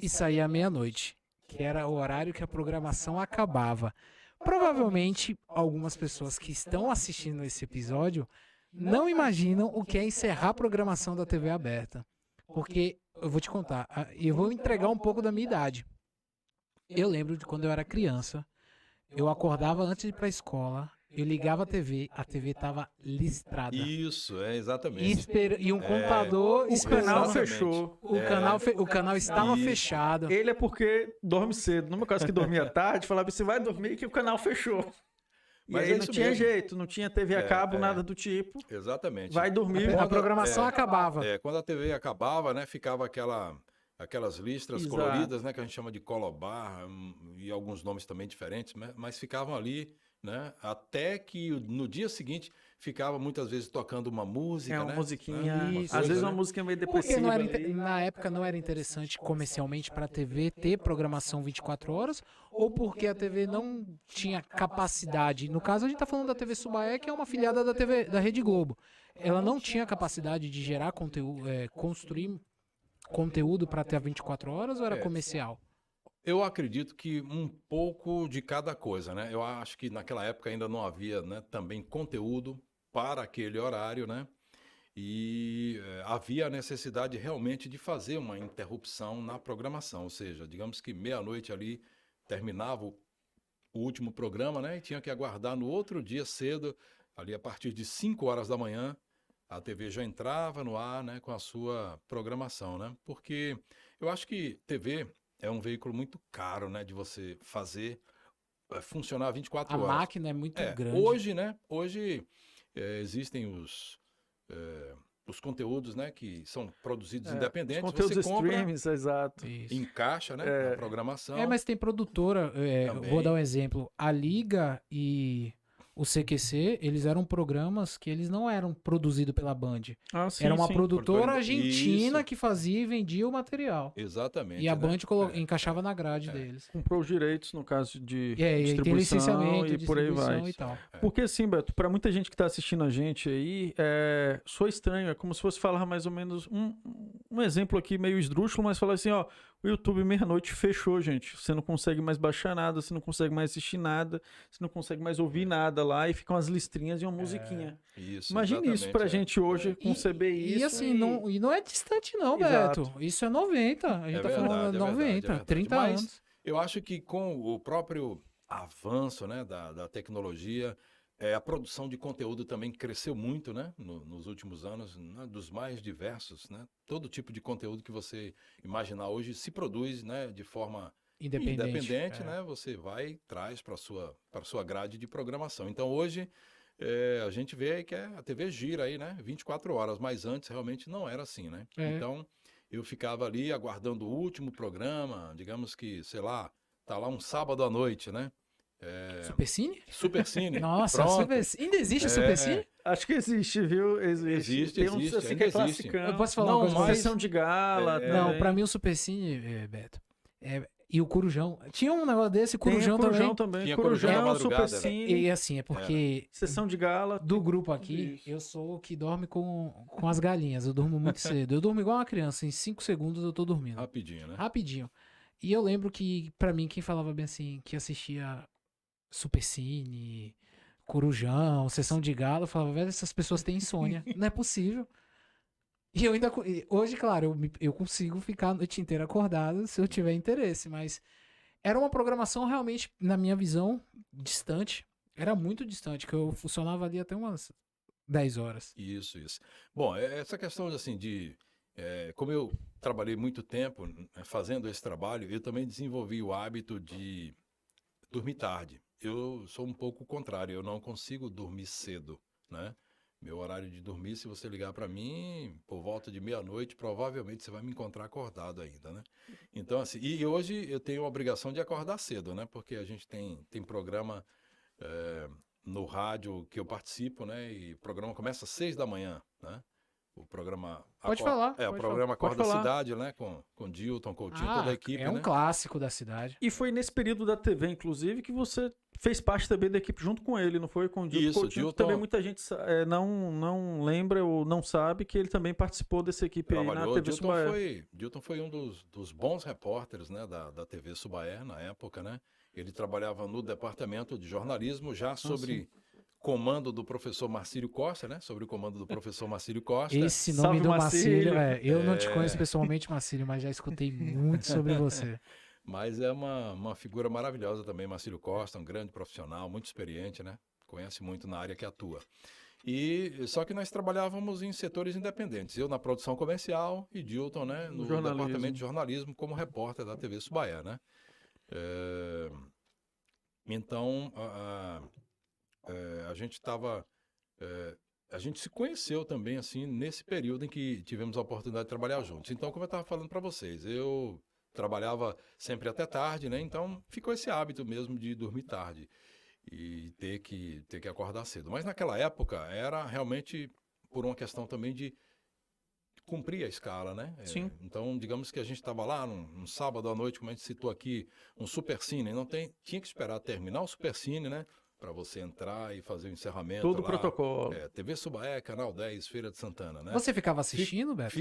e saía à meia-noite, que era o horário que a programação acabava. Provavelmente, algumas pessoas que estão assistindo esse episódio não imaginam o que é encerrar a programação da TV aberta. Porque, eu vou te contar, eu vou entregar um pouco da minha idade. Eu lembro de quando eu era criança, eu acordava antes de ir para a escola, eu ligava a TV estava listrada. Isso, exatamente. E um computador O canal Exatamente. fechou. O canal estava Isso. fechado. Ele é porque dorme cedo. No meu caso que dormia tarde, falava, você vai dormir que o canal fechou. E Mas aí é não isso tinha mesmo. jeito, não tinha TV a cabo, nada do tipo. Exatamente. Vai dormir. A programação acabava. Quando a TV acabava, né, ficava aquelas listras Exato. coloridas, né, que a gente chama de colobar, e alguns nomes também diferentes, mas ficavam ali, né, até que no dia seguinte ficava muitas vezes tocando uma música, Uma né? musiquinha. Uma Isso. Às coisa, vezes né? uma música meio Porque depressiva. ali. na época não era interessante comercialmente para a TV ter programação 24 horas, ou porque a TV não tinha capacidade. No caso, a gente está falando da TV Subaé, que é uma filiada da TV da Rede Globo. Ela não tinha capacidade de gerar conteúdo, construir conteúdo para ter 24 horas, ou era comercial? Eu acredito que um pouco de cada coisa, né? Eu acho que naquela época ainda não havia, né, também conteúdo para aquele horário, né? E havia a necessidade realmente de fazer uma interrupção na programação, ou seja, digamos que meia-noite ali terminava o último programa, né? E tinha que aguardar no outro dia cedo, ali a partir de 5 horas da manhã, a TV já entrava no ar, né, com a sua programação, né? Porque eu acho que TV é um veículo muito caro, né, de você fazer funcionar 24 A horas. máquina é muito grande. Hoje, né? Hoje existem os conteúdos, né, que são produzidos independentes. Os conteúdos Você compra, streamings, exato. Isso. encaixa, né, na programação. Mas tem produtora, Também. vou dar um exemplo, a Liga e o CQC, eles eram programas que eles não eram produzidos pela Band. Ah, sim, Era uma sim. produtora argentina Isso. que fazia e vendia o material. Exatamente. E a né? Band encaixava na grade deles. Comprou os direitos, no caso de E tem distribuição licenciamento, e por aí distribuição vai. e tal. Porque assim, Beto, para muita gente que está assistindo a gente aí, soa estranho, é como se fosse falar mais ou menos um exemplo aqui meio esdrúxulo, mas falar assim, ó, o YouTube meia-noite fechou, gente. Você não consegue mais baixar nada, você não consegue mais assistir nada, você não consegue mais ouvir nada lá e ficam as listrinhas e uma musiquinha. Isso, Imagine isso pra gente hoje conceber isso. E assim, não é distante não, Exato. Beto. Isso é 90. A gente tá verdade, falando é 90, verdade. 30 Mas anos. eu acho que com o próprio avanço, né, da tecnologia, a produção de conteúdo também cresceu muito, né, nos últimos anos, né, dos mais diversos, né? Todo tipo de conteúdo que você imaginar hoje se produz, né, de forma independente, né? Você vai e traz para sua grade de programação. Então hoje a gente vê aí que a TV gira aí, né, 24 horas, mas antes realmente não era assim, né? Então eu ficava ali aguardando o último programa, digamos que, sei lá, tá lá um sábado à noite, né? Supercine? Supercine. Nossa, Pronto. Ainda existe Supercine? Acho que existe, viu? Existe, Tem uns existe, assim ainda que é existe. classicão. Eu posso falar Não, uma coisa pra mas- você? Sessão de gala Não, também. pra mim o Supercine, Beto, e o Corujão. Tinha um negócio desse, Tem Corujão, Corujão também. também. Tinha Corujão na Corujão, madrugada, Super né? Cine, E assim, é porque Sessão de gala. do grupo aqui, Isso. eu sou o que dorme com as galinhas. Eu durmo muito cedo. Eu durmo igual uma criança. Em 5 segundos eu tô dormindo. Rapidinho, né? Rapidinho. E eu lembro que, pra mim, quem falava bem assim, que assistia Supercine, Corujão, Sessão de Gala, eu falava, velho, essas pessoas têm insônia. Não é possível. E eu ainda. Hoje, claro, eu consigo ficar a noite inteira acordado se eu tiver interesse, mas era uma programação realmente, na minha visão, distante. Era muito distante, que eu funcionava ali até umas 10 horas. Isso, isso. Bom, essa questão assim como eu trabalhei muito tempo fazendo esse trabalho, eu também desenvolvi o hábito de dormir tarde. Eu sou um pouco o contrário, eu não consigo dormir cedo, né? Meu horário de dormir, se você ligar para mim por volta de meia-noite, provavelmente você vai me encontrar acordado ainda, né? Então, assim, e hoje eu tenho a obrigação de acordar cedo, né? Porque a gente tem programa no rádio que eu participo, né? E o programa começa às 6 da manhã, né? O programa... Pode falar, o pode programa falar. Acorda Pode falar. Cidade, né? Com Dilton, Coutinho, toda a equipe, é um né? clássico da cidade. E foi nesse período da TV, inclusive, que você fez parte também da equipe junto com ele, não foi? Com o Dilton Isso, Coutinho, que Dilton- também muita gente não lembra ou não sabe que ele também participou dessa equipe aí na Trabalhou. TV Subaé. Dilton foi um dos bons repórteres, né, da TV Subaé na época, né? Ele trabalhava no departamento de jornalismo já sobre comando do professor Marcílio Costa, né? Sobre o comando do professor Marcílio Costa. Esse nome Salve, do Marcílio, Marcílio. eu não te conheço pessoalmente, Marcílio, mas já escutei muito sobre você. Mas é uma figura maravilhosa também, Marcílio Costa, um grande profissional, muito experiente, né? Conhece muito na área que atua. E só que nós trabalhávamos em setores independentes. Eu na produção comercial e Dilton, né, no jornalismo. departamento de jornalismo como repórter da TV Subaé, né? Então a gente estava a gente se conheceu também assim nesse período em que tivemos a oportunidade de trabalhar juntos. Então, como eu estava falando para vocês, eu trabalhava sempre até tarde, né? Então ficou esse hábito mesmo de dormir tarde e ter que acordar cedo. Mas naquela época era realmente por uma questão também de cumprir a escala, né? Sim. Então, digamos que a gente estava lá num sábado à noite, como a gente citou aqui, um Supercine, tinha que esperar terminar o Supercine, né? Para você entrar e fazer o encerramento. Todo o lá. protocolo. TV Subaé, Canal 10, Feira de Santana, né? Você ficava assistindo, Beto?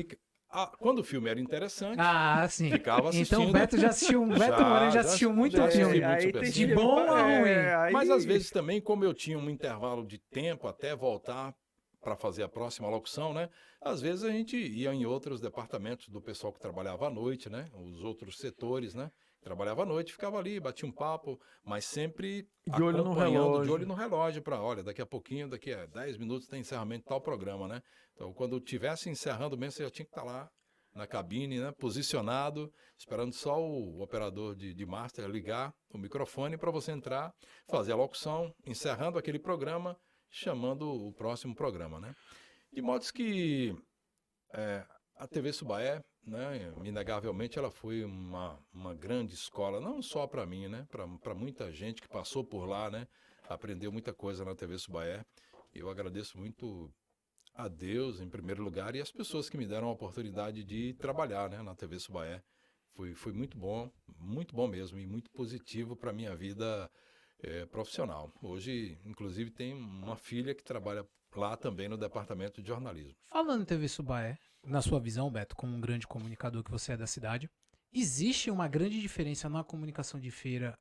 Quando o filme era interessante, Ah, sim. ficava assistindo. Então o Beto já assistiu, Beto Moreno já assistiu muito já assisti filme. muito Aí Supercine. tem De bom a ruim. Mas às vezes também, como eu tinha um intervalo de tempo até voltar para fazer a próxima locução, né? Às vezes a gente ia em outros departamentos do pessoal que trabalhava à noite, né? Os outros setores, né? Trabalhava à noite, ficava ali, batia um papo, mas sempre De olho no acompanhando, relógio. de olho no relógio para, olha, daqui a pouquinho, daqui a 10 minutos tem encerramento de tal programa, né? Então, quando estivesse encerrando mesmo, você já tinha que estar lá na cabine, né? Posicionado, esperando só o operador de master ligar o microfone para você entrar, fazer a locução, encerrando aquele programa, chamando o próximo programa, né? De modo que a TV Subaé, né, inegavelmente, ela foi uma grande escola, não só para mim, né, para muita gente que passou por lá, né, aprendeu muita coisa na TV Subaé. Eu agradeço muito a Deus, em primeiro lugar, e as pessoas que me deram a oportunidade de trabalhar, né, na TV Subaé. Foi muito bom mesmo, e muito positivo para a minha vida profissional. Hoje, inclusive, tem uma filha que trabalha lá também no departamento de jornalismo. Falando em TV Subaé, na sua visão, Beto, como um grande comunicador que você é da cidade, existe uma grande diferença na comunicação de feira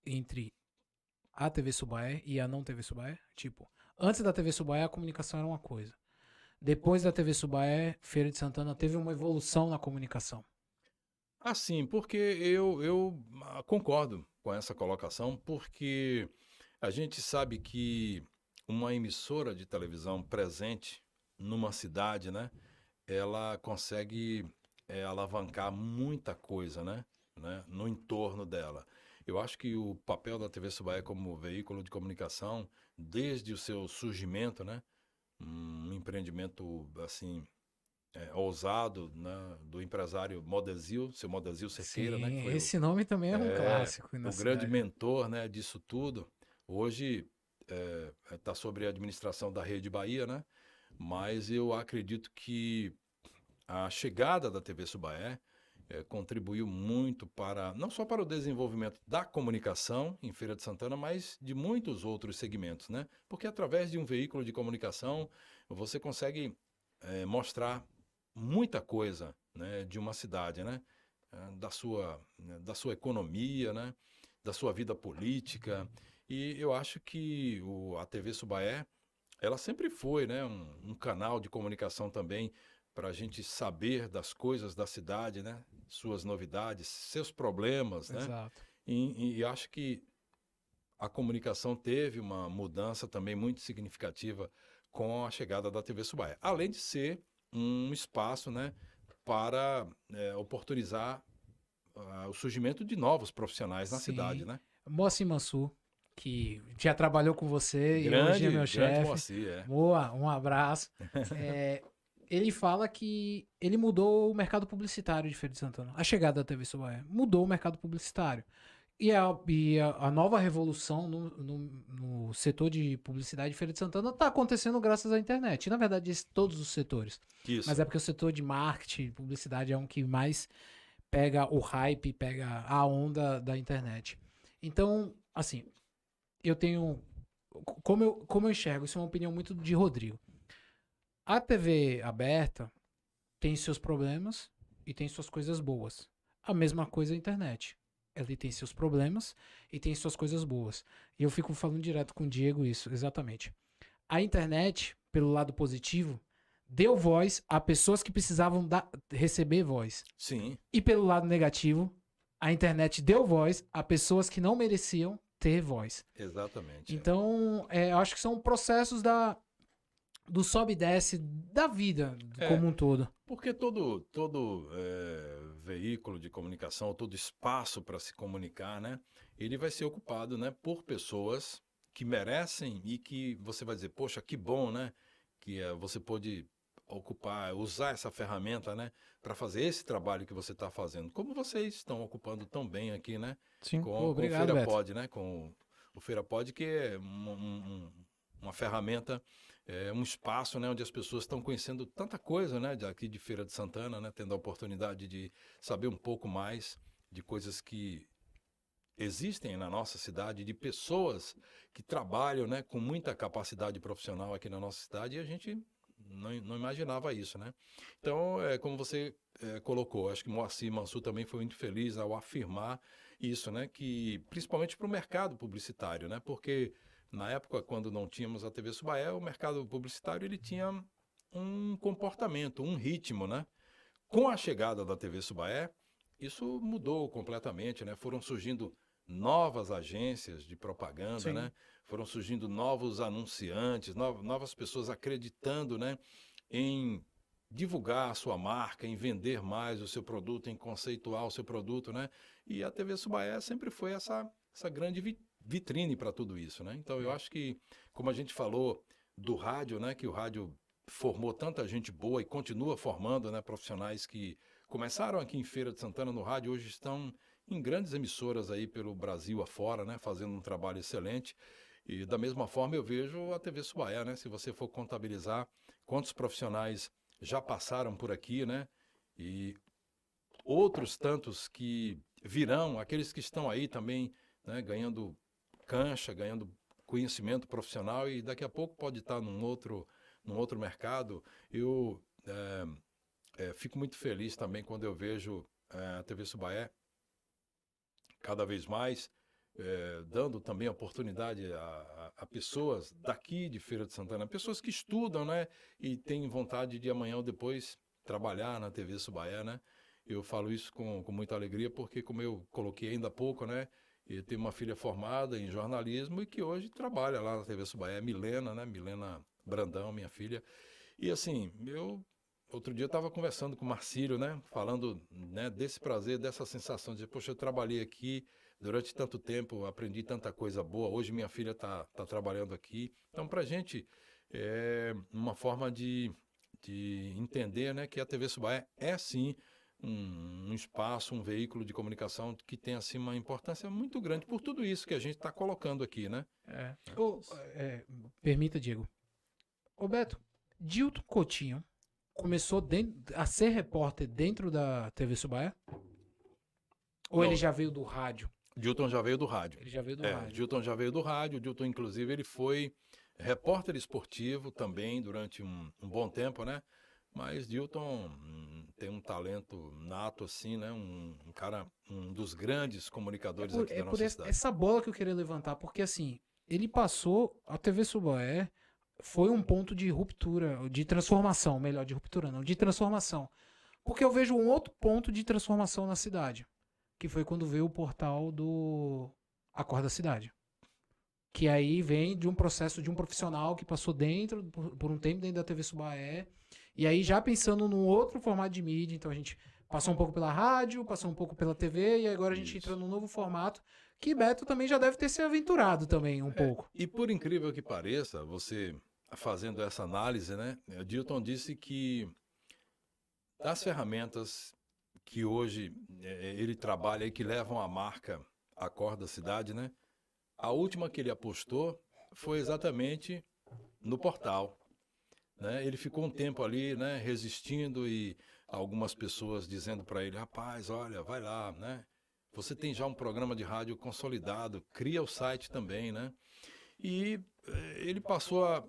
entre a TV Subaé e a não TV Subaé? Tipo, antes da TV Subaé a comunicação era uma coisa. Depois da TV Subaé, Feira de Santana teve uma evolução na comunicação. Assim, porque eu concordo com essa colocação, porque a gente sabe que uma emissora de televisão presente numa cidade, né, ela consegue alavancar muita coisa, né, no entorno dela. Eu acho que o papel da TV Subaé como veículo de comunicação, desde o seu surgimento, né, um empreendimento assim ousado, né, do empresário Modezil, seu Modezil Cerqueira, né? Sim, Que foi esse nome também é um clássico na o grande cidade. mentor, né, disso tudo. Hoje está sobre a administração da Rede Bahia, né? Mas eu acredito que a chegada da TV Subaé contribuiu muito para, não só para o desenvolvimento da comunicação em Feira de Santana, mas de muitos outros segmentos, né? Porque através de um veículo de comunicação você consegue mostrar muita coisa, né, de uma cidade, né? Da sua economia, né? Da sua vida política. E eu acho que a TV Subaé, ela sempre foi, né, um canal de comunicação também para a gente saber das coisas da cidade, né? Suas novidades, seus problemas, né? Exato. E acho que a comunicação teve uma mudança também muito significativa com a chegada da TV Subaé. Além de ser um espaço, né, para oportunizar o surgimento de novos profissionais na cidade, Sim. né? Moacir Mansur, que já trabalhou com você e hoje é meu Grande chefe. Moacir, Moa, um abraço. Ele fala que ele mudou o mercado publicitário de Feira de Santana. A chegada da TV Subaé mudou o mercado publicitário. E a nova revolução no setor de publicidade de Feira de Santana está acontecendo graças à internet. E, na verdade, todos os setores. Isso. Mas é porque o setor de marketing, publicidade é um que mais pega o hype, pega a onda da internet. Então, assim, eu tenho... Como eu enxergo, isso é uma opinião muito de Rodrigo. A TV aberta tem seus problemas e tem suas coisas boas. A mesma coisa a internet. Ele tem seus problemas e tem suas coisas boas. E eu fico falando direto com o Diego isso, exatamente. A internet, pelo lado positivo, deu voz a pessoas que precisavam receber voz. Sim. E pelo lado negativo, a internet deu voz a pessoas que não mereciam ter voz. Exatamente. Então, eu acho que são processos do sobe e desce da vida como um todo. Porque todo veículo de comunicação, todo espaço para se comunicar, né, ele vai ser ocupado, né, por pessoas que merecem e que você vai dizer, poxa, que bom, né, que você pôde ocupar, usar essa ferramenta, né, para fazer esse trabalho que você está fazendo, como vocês estão ocupando tão bem aqui, né, Sim. com Obrigado, o Feira Beto. Pod, né, com o Feira Pod, que é uma ferramenta, um espaço, né, onde as pessoas estão conhecendo tanta coisa, né, aqui de Feira de Santana, né, tendo a oportunidade de saber um pouco mais de coisas que existem na nossa cidade, de pessoas que trabalham, né, com muita capacidade profissional aqui na nossa cidade, e a gente não imaginava isso, né? Então, como você colocou, acho que Moacir Mansur também foi muito feliz ao afirmar isso, né, que principalmente para o mercado publicitário, né, porque na época, quando não tínhamos a TV Subaé, o mercado publicitário ele tinha um comportamento, um ritmo, né? Com a chegada da TV Subaé, isso mudou completamente, né? Foram surgindo novas agências de propaganda, Sim. né? Foram surgindo novos anunciantes, novas pessoas acreditando, né, em divulgar a sua marca, em vender mais o seu produto, em conceituar o seu produto, né? E a TV Subaé sempre foi essa grande vitrine para tudo isso, né? Então eu acho que, como a gente falou do rádio, né, que o rádio formou tanta gente boa e continua formando, né, profissionais que começaram aqui em Feira de Santana no rádio, hoje estão em grandes emissoras aí pelo Brasil afora, né, fazendo um trabalho excelente. E da mesma forma eu vejo a TV Subaé, né? Se você for contabilizar quantos profissionais já passaram por aqui, né? E outros tantos que virão, aqueles que estão aí também, né, ganhando cancha, ganhando conhecimento profissional e daqui a pouco pode estar num outro mercado. Eu fico muito feliz também quando eu vejo a TV Subaé cada vez mais dando também oportunidade a pessoas daqui de Feira de Santana, pessoas que estudam, né, e têm vontade de amanhã ou depois trabalhar na TV Subaé, né? Eu falo isso com muita alegria porque, como eu coloquei ainda há pouco, né, eu tenho uma filha formada em jornalismo e que hoje trabalha lá na TV Subaé, Milena, né? Milena Brandão, minha filha. E assim, outro dia eu estava conversando com o Marcílio, né? Falando, né, desse prazer, dessa sensação de, poxa, eu trabalhei aqui durante tanto tempo, aprendi tanta coisa boa. Hoje minha filha tá trabalhando aqui. Então, pra gente, é uma forma de de entender, né, que a TV Subaé é sim um espaço, um veículo de comunicação que tem assim uma importância muito grande por tudo isso que a gente está colocando aqui, né? Permita, Diego. Ô Beto, Dilton Coutinho começou a ser repórter dentro da TV Subaé? Ou Não. ele já veio do rádio? Dilton já veio do rádio. Ele já veio do rádio. Dilton já veio do rádio. Dilton, inclusive, ele foi repórter esportivo também durante um bom tempo, né? Mas Dilton tem um talento nato, assim, né? Um cara, um dos grandes comunicadores aqui da nossa cidade. Essa bola que eu queria levantar, porque assim, ele passou, a TV Subaé foi um ponto de ruptura, de transformação, melhor, de ruptura não, de transformação. Porque eu vejo um outro ponto de transformação na cidade, que foi quando veio o portal do Acorda Cidade. Que aí vem de um processo de um profissional que passou por um tempo dentro da TV Subaé, e aí já pensando num outro formato de mídia, então a gente passou um pouco pela rádio, passou um pouco pela TV, e agora a gente entra num novo formato, que Beto também já deve ter se aventurado também um pouco. E por incrível que pareça, você fazendo essa análise, né? O Dilton disse que das ferramentas que hoje ele trabalha e que levam a marca Acorda Cidade, né? A última que ele apostou foi exatamente no portal, né? Ele ficou um tempo ali, né, resistindo e algumas pessoas dizendo para ele, rapaz, olha, vai lá, né? Você tem já um programa de rádio consolidado, cria o site também, né? E ele passou a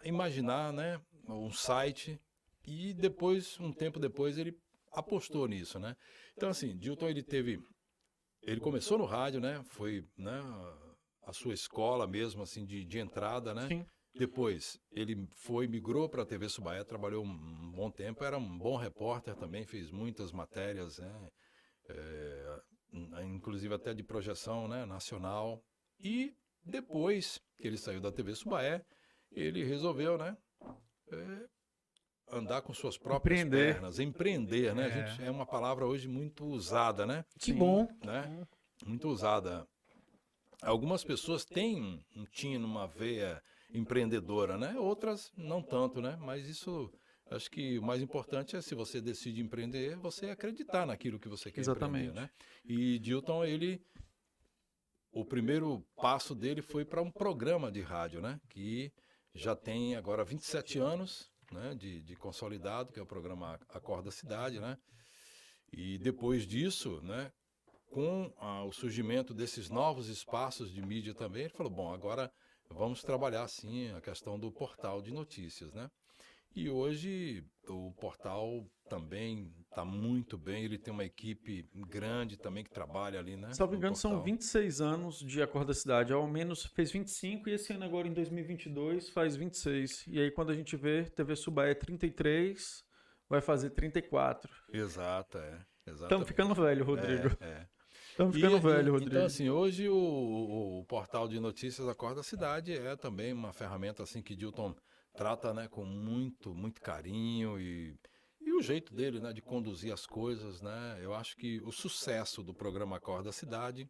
imaginar, né, um site e depois, um tempo depois, ele apostou nisso, né? Então, assim, Dilton, ele começou no rádio, né? Foi, né, a sua escola mesmo, assim, de entrada, né? Sim. Depois, ele migrou para a TV Subaé, trabalhou um bom tempo, era um bom repórter também, fez muitas matérias, né? Inclusive até de projeção, né, nacional. E depois que ele saiu da TV Subaé, ele resolveu, né, andar com suas próprias pernas, empreender, né? Gente, é uma palavra hoje muito usada, né? Que bom. Né? Muito usada. Algumas pessoas têm um tino, uma veia empreendedora, né? Outras não tanto, né? Mas isso, acho que o mais importante é, se você decide empreender, você acreditar naquilo que você quer empreender, né? E Dilton, o primeiro passo dele foi para um programa de rádio, né? Que já tem agora 27 anos, né? De consolidado, que é o programa Acorda Cidade, né? E depois disso, né? Com o surgimento desses novos espaços de mídia também, ele falou, bom, agora vamos trabalhar, sim, a questão do portal de notícias, né? E hoje o portal também está muito bem, ele tem uma equipe grande também que trabalha ali, né? Se não me engano, são 26 anos de Acorda Cidade, ao menos fez 25 e esse ano agora em 2022 faz 26. E aí quando a gente vê, TV Subaé é 33, vai fazer 34. Exato, exatamente. Estamos ficando velho, Rodrigo. Estamos ficando velho, Rodrigo. Então, assim, hoje o portal de notícias Acorda Cidade é também uma ferramenta assim que Dilton trata, né, com muito, muito carinho e o jeito dele, né, de conduzir as coisas, né? Eu acho que o sucesso do programa Acorda Cidade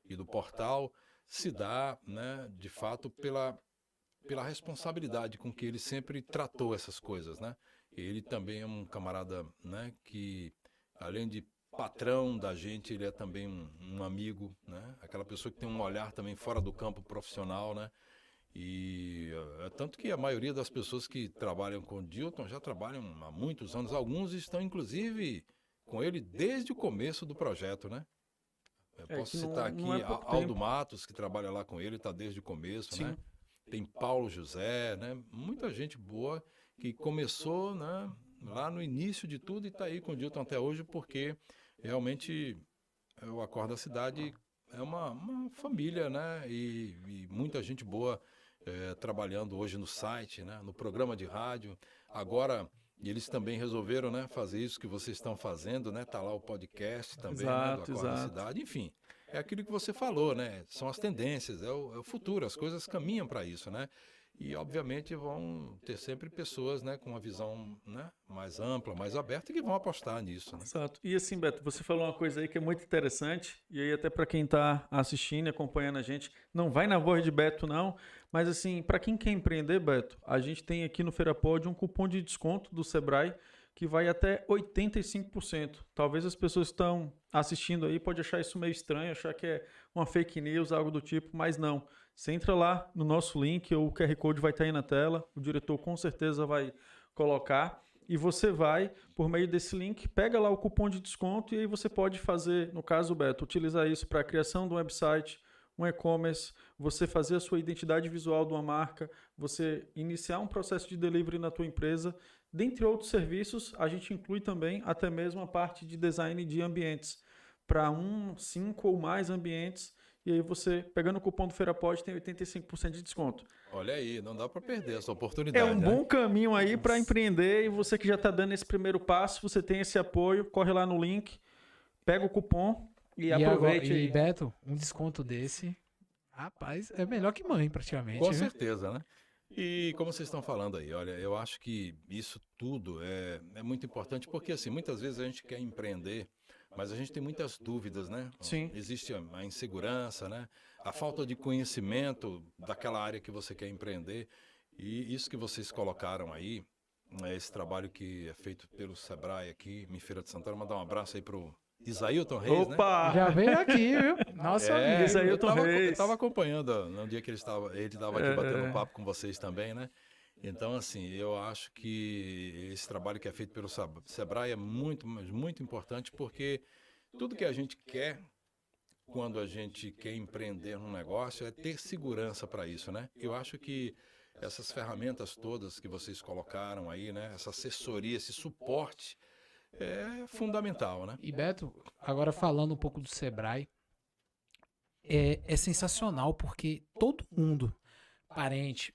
e do portal se dá, né, de fato pela responsabilidade com que ele sempre tratou essas coisas, né? Ele também é um camarada, né, que além de patrão da gente, ele é também um amigo, né? Aquela pessoa que tem um olhar também fora do campo profissional, né? E tanto que a maioria das pessoas que trabalham com o Dilton já trabalham há muitos anos. Alguns estão, inclusive, com ele desde o começo do projeto, né? Eu posso citar aqui Aldo Matos, que trabalha lá com ele, está desde o começo, Sim. né? Tem Paulo José, né? Muita gente boa que começou, né, lá no início de tudo e está aí com o Dilton até hoje, porque realmente o Acorda Cidade é uma família, né? E muita gente boa trabalhando hoje no site, né? No programa de rádio. Agora, eles também resolveram, né, fazer isso que vocês estão fazendo, né? Tá lá o podcast também, né, do Acorda Cidade. Enfim, é aquilo que você falou, né? São as tendências, é o futuro, as coisas caminham para isso, né? E, obviamente, vão ter sempre pessoas, né, com uma visão, né, mais ampla, mais aberta, que vão apostar nisso, né? Exato. E assim, Beto, você falou uma coisa aí que é muito interessante, e aí até para quem está assistindo e acompanhando a gente, não vai na voz de Beto não, Mas assim, para quem quer empreender, Beto, a gente tem aqui no FeiraPod um cupom de desconto do Sebrae que vai até 85%. Talvez as pessoas que estão assistindo aí pode achar isso meio estranho, achar que é uma fake news, algo do tipo, mas não. Você entra lá no nosso link, o QR Code vai estar aí na tela, o diretor com certeza vai colocar, e você vai, por meio desse link, pega lá o cupom de desconto e aí você pode fazer, no caso, Beto, utilizar isso para a criação de um website, um e-commerce, você fazer a sua identidade visual de uma marca, você iniciar um processo de delivery na tua empresa. Dentre outros serviços, a gente inclui também até mesmo a parte de design de ambientes, para 5 ou mais ambientes, e aí você, pegando o cupom do FeiraPod, tem 85% de desconto. Olha aí, não dá para perder essa oportunidade. É um bom caminho aí para empreender, e você que já está dando esse primeiro passo, você tem esse apoio, corre lá no link, pega o cupom e aproveite agora, aí. E Beto, um desconto desse, rapaz, é melhor que mãe praticamente. Com viu? certeza, né? E como vocês estão falando aí, olha, eu acho que isso tudo é muito importante, porque assim, muitas vezes a gente quer empreender, mas a gente tem muitas dúvidas, né? Sim. Existe a insegurança, né? A falta de conhecimento daquela área que você quer empreender. E isso que vocês colocaram aí, esse trabalho que é feito pelo Sebrae aqui em Feira de Santana, mandar um abraço aí pro Isailton Reis, né? Opa! Já veio aqui, viu? Nossa amigo. Isailton Reis. Eu tava acompanhando no dia que ele estava aqui batendo um papo com vocês também, né? Então, assim, eu acho que esse trabalho que é feito pelo Sebrae é muito, mas muito importante, porque tudo que a gente quer, quando a gente quer empreender num negócio, é ter segurança para isso, né? Eu acho que essas ferramentas todas que vocês colocaram aí, né? Essa assessoria, esse suporte, é fundamental, né? E Beto, agora falando um pouco do Sebrae, é sensacional porque todo mundo, parente,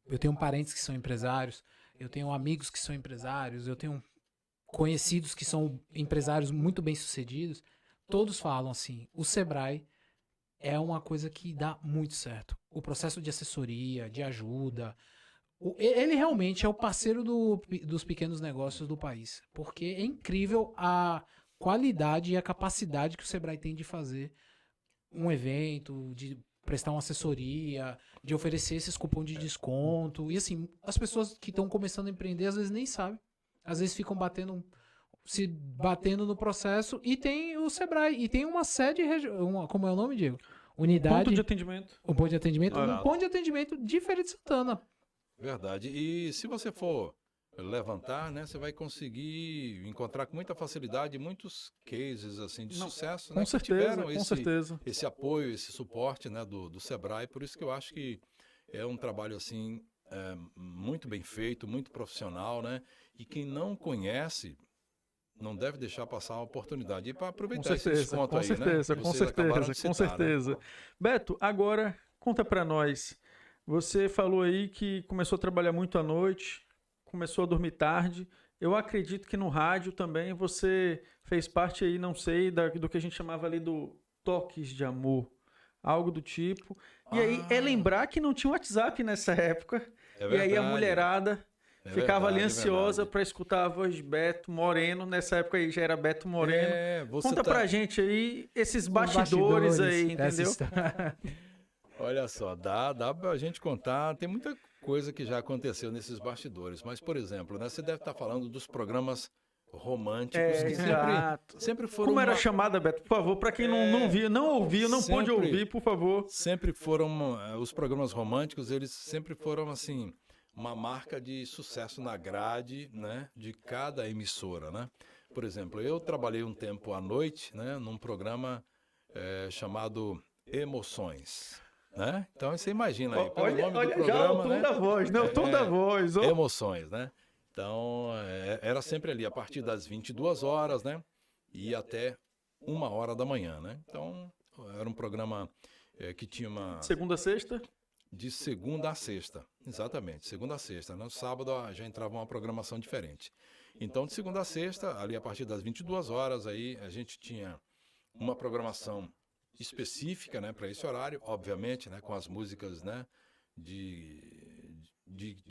eu tenho parentes que são empresários, eu tenho amigos que são empresários, eu tenho conhecidos que são empresários muito bem-sucedidos, todos falam assim, o Sebrae é uma coisa que dá muito certo. O processo de assessoria, de ajuda, ele realmente é o parceiro dos pequenos negócios do país, porque é incrível a qualidade e a capacidade que o Sebrae tem de fazer um evento, de prestar uma assessoria, de oferecer esses cupons de desconto. E assim, as pessoas que estão começando a empreender às vezes nem sabem. Às vezes ficam se batendo no processo. E tem o Sebrae. E tem uma sede, como é o nome, Diego? Unidade. Ponto de atendimento. Um ponto de atendimento. Um ponto de atendimento de Feira de Santana. Verdade. E se você for levantar, né, você vai conseguir encontrar com muita facilidade muitos cases assim de sucesso, né, Com que certeza, tiveram com certeza. esse apoio, esse suporte, né, do Sebrae. Por isso que eu acho que é um trabalho assim muito bem feito, muito profissional, né? E quem não conhece não deve deixar passar a oportunidade. E para aproveitar esse desconto com aí, certeza, né? com Vocês acabaram certeza, de com citar, certeza. né? Beto, agora conta pra nós. Você falou aí que começou a trabalhar muito à noite, começou a dormir tarde. Eu acredito que no rádio também você fez parte aí, não sei, do que a gente chamava ali do toques de amor, algo do tipo. E aí é lembrar que não tinha WhatsApp nessa época. É E aí a verdade. mulherada ficava ali verdade, ansiosa para escutar a voz de Beto Moreno. Nessa época aí já era Beto Moreno. Você Conta tá... pra gente aí esses bastidores aí, dessa entendeu? história. Olha só, dá pra gente contar, tem muita coisa que já aconteceu nesses bastidores, mas, por exemplo, né, você deve estar falando dos programas românticos que Exato. sempre foram... Como era a chamada, Beto? Por favor, para quem não viu, não ouviu, não pôde sempre- ouvir, por favor. Sempre foram, os programas românticos, eles sempre foram, assim, uma marca de sucesso na grade, né, de cada emissora, né? Por exemplo, eu trabalhei um tempo à noite, né, num programa chamado Emoções, né? Então você imagina aí, pelo nome do programa, já o tom né? da voz, né? O tom da voz. ó. Emoções, né? Então, era sempre ali a partir das 22 horas, né? E até 1h da manhã, né? Então, era um programa que tinha uma... Segunda a sexta? De segunda a sexta, exatamente, segunda a sexta. No sábado já entrava uma programação diferente. Então, de segunda a sexta, ali a partir das 22 horas, aí a gente tinha uma programação específica, né, para esse horário, obviamente, né, com as músicas, né, de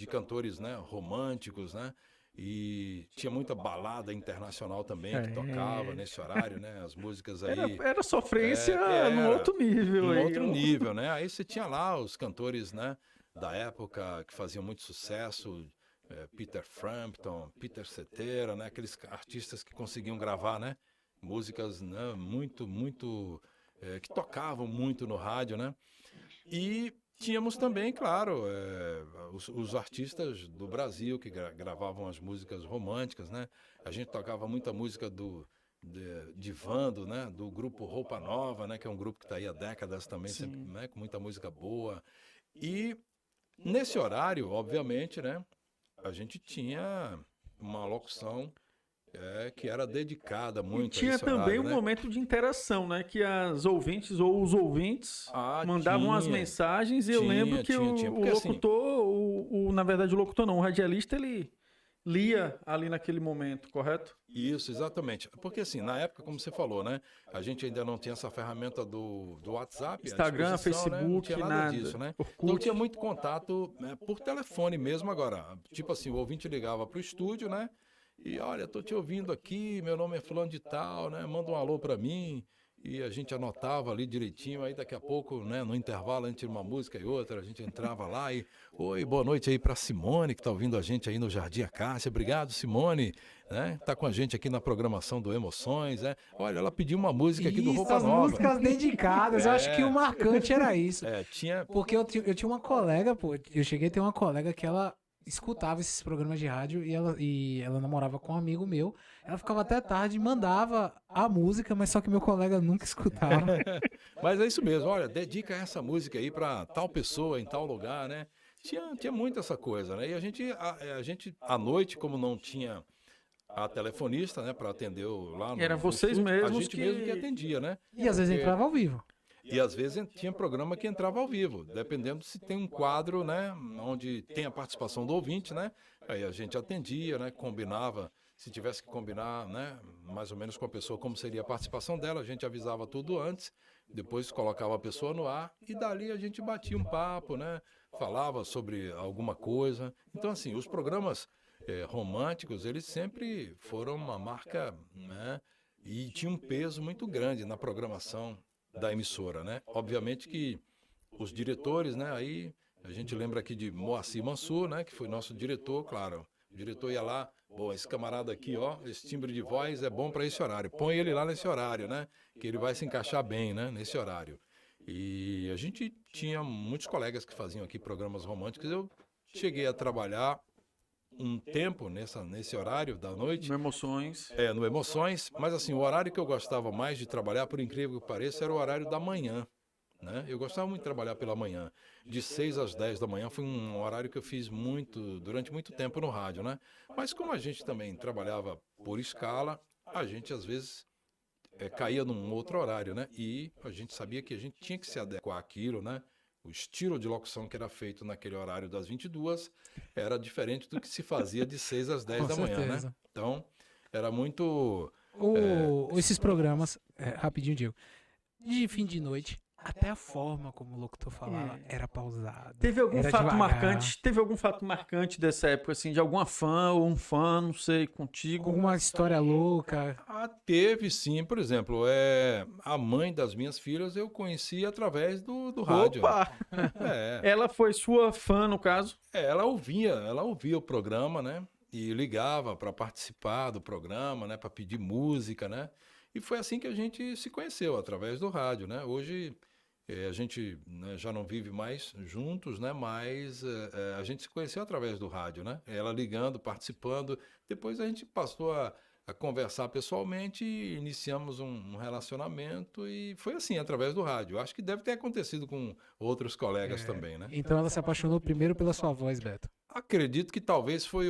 cantores, né, românticos, né, E tinha muita balada internacional também que tocava nesse horário, né? As músicas aí... Era sofrência num outro nível. Num outro nível, né? Aí você tinha lá os cantores, né, da época que faziam muito sucesso, Peter Frampton, Peter Cetera, né? Aqueles artistas que conseguiam gravar, né? Músicas, né, que tocavam muito no rádio, né? E tínhamos também, claro, os artistas do Brasil que gravavam as músicas românticas, né? A gente tocava muita música de Vando, né? Do grupo Roupa Nova, né? Que é um grupo que está aí há décadas também, sempre, né? Com muita música boa. E nesse horário, obviamente, né? A gente tinha uma locução que era dedicada muito e tinha a esse também horário, um né? momento de interação, né? Que as ouvintes ou os ouvintes mandavam as mensagens e eu lembro que o locutor, na verdade o locutor não, o radialista, ele lia ali naquele momento, correto? Isso, exatamente. Porque assim, na época, como você falou, né? A gente ainda não tinha essa ferramenta do WhatsApp, Instagram, Facebook, né? Não tinha nada disso, né? Então tinha Orkut. muito contato, né, por telefone mesmo agora. Tipo assim, o ouvinte ligava para o estúdio, né? E olha, tô te ouvindo aqui, meu nome é fulano de tal, né? Manda um alô para mim. E a gente anotava ali direitinho, aí daqui a pouco, né, no intervalo, entre uma música e outra, a gente entrava lá e... Oi, boa noite aí para Simone, que está ouvindo a gente aí no Jardim Acácia. Obrigado, Simone, né? Tá com a gente aqui na programação do Emoções, né? Olha, ela pediu uma música aqui do Roupa as Nova. músicas dedicadas, eu acho que o marcante era isso. Tinha... Porque eu tinha uma colega, pô, eu cheguei a ter uma colega que ela escutava esses programas de rádio e ela namorava com um amigo meu. Ela ficava até tarde e mandava a música, mas só que meu colega nunca escutava. Mas é isso mesmo, olha, dedica essa música aí para tal pessoa em tal lugar, né? Tinha muito essa coisa, né? E a gente à noite, como não tinha a telefonista, né, para atender lá no... Era vocês mesmos a gente mesmo que atendia, né? E às vezes entrava ao vivo. E às vezes tinha programa que entrava ao vivo, dependendo se tem um quadro, né, onde tem a participação do ouvinte, né? Aí a gente atendia, né, combinava, se tivesse que combinar, né, mais ou menos com a pessoa como seria a participação dela, a gente avisava tudo antes, depois colocava a pessoa no ar e dali a gente batia um papo, né? Falava sobre alguma coisa. Então assim, os programas românticos, eles sempre foram uma marca, né? E tinha um peso muito grande na programação da emissora, né? Obviamente que os diretores, né? Aí a gente lembra aqui de Moacir Mansur, né? Que foi nosso diretor, claro. O diretor ia lá, bom, esse camarada aqui, ó, esse timbre de voz é bom para esse horário. Põe ele lá nesse horário, né? Que ele vai se encaixar bem, né? Nesse horário. E a gente tinha muitos colegas que faziam aqui programas românticos. Eu cheguei a trabalhar um tempo nesse horário da noite. No Emoções. No Emoções, mas assim, o horário que eu gostava mais de trabalhar, por incrível que pareça, era o horário da manhã, né? Eu gostava muito de trabalhar pela manhã, de 6 às 10 da manhã, foi um horário que eu fiz durante muito tempo no rádio, né? Mas como a gente também trabalhava por escala, a gente às vezes caía num outro horário, né? E a gente sabia que a gente tinha que se adequar àquilo, né? O estilo de locução que era feito naquele horário das 22 era diferente do que se fazia de 6 às 10 da manhã, né? Então, era muito... Esses programas, rapidinho, Diego, de fim de noite, até a forma como o locutor falava era pausada. Teve algum fato marcante dessa época, assim, de alguma fã ou um fã, não sei, contigo? Alguma história louca? Teve sim, por exemplo, a mãe das minhas filhas eu conheci através do rádio. Opa! Ela foi sua fã, no caso? Ela ouvia o programa, né? E ligava para participar do programa, né? Para pedir música, né? E foi assim que a gente se conheceu, através do rádio, né? Hoje a gente, né, já não vive mais juntos, né? Mas a gente se conheceu através do rádio, né? Ela ligando, participando. Depois a gente passou a conversar pessoalmente e iniciamos um relacionamento e foi assim, através do rádio. Acho que deve ter acontecido com outros colegas também, né? Então ela se apaixonou primeiro pela sua voz, Beto. Acredito que talvez foi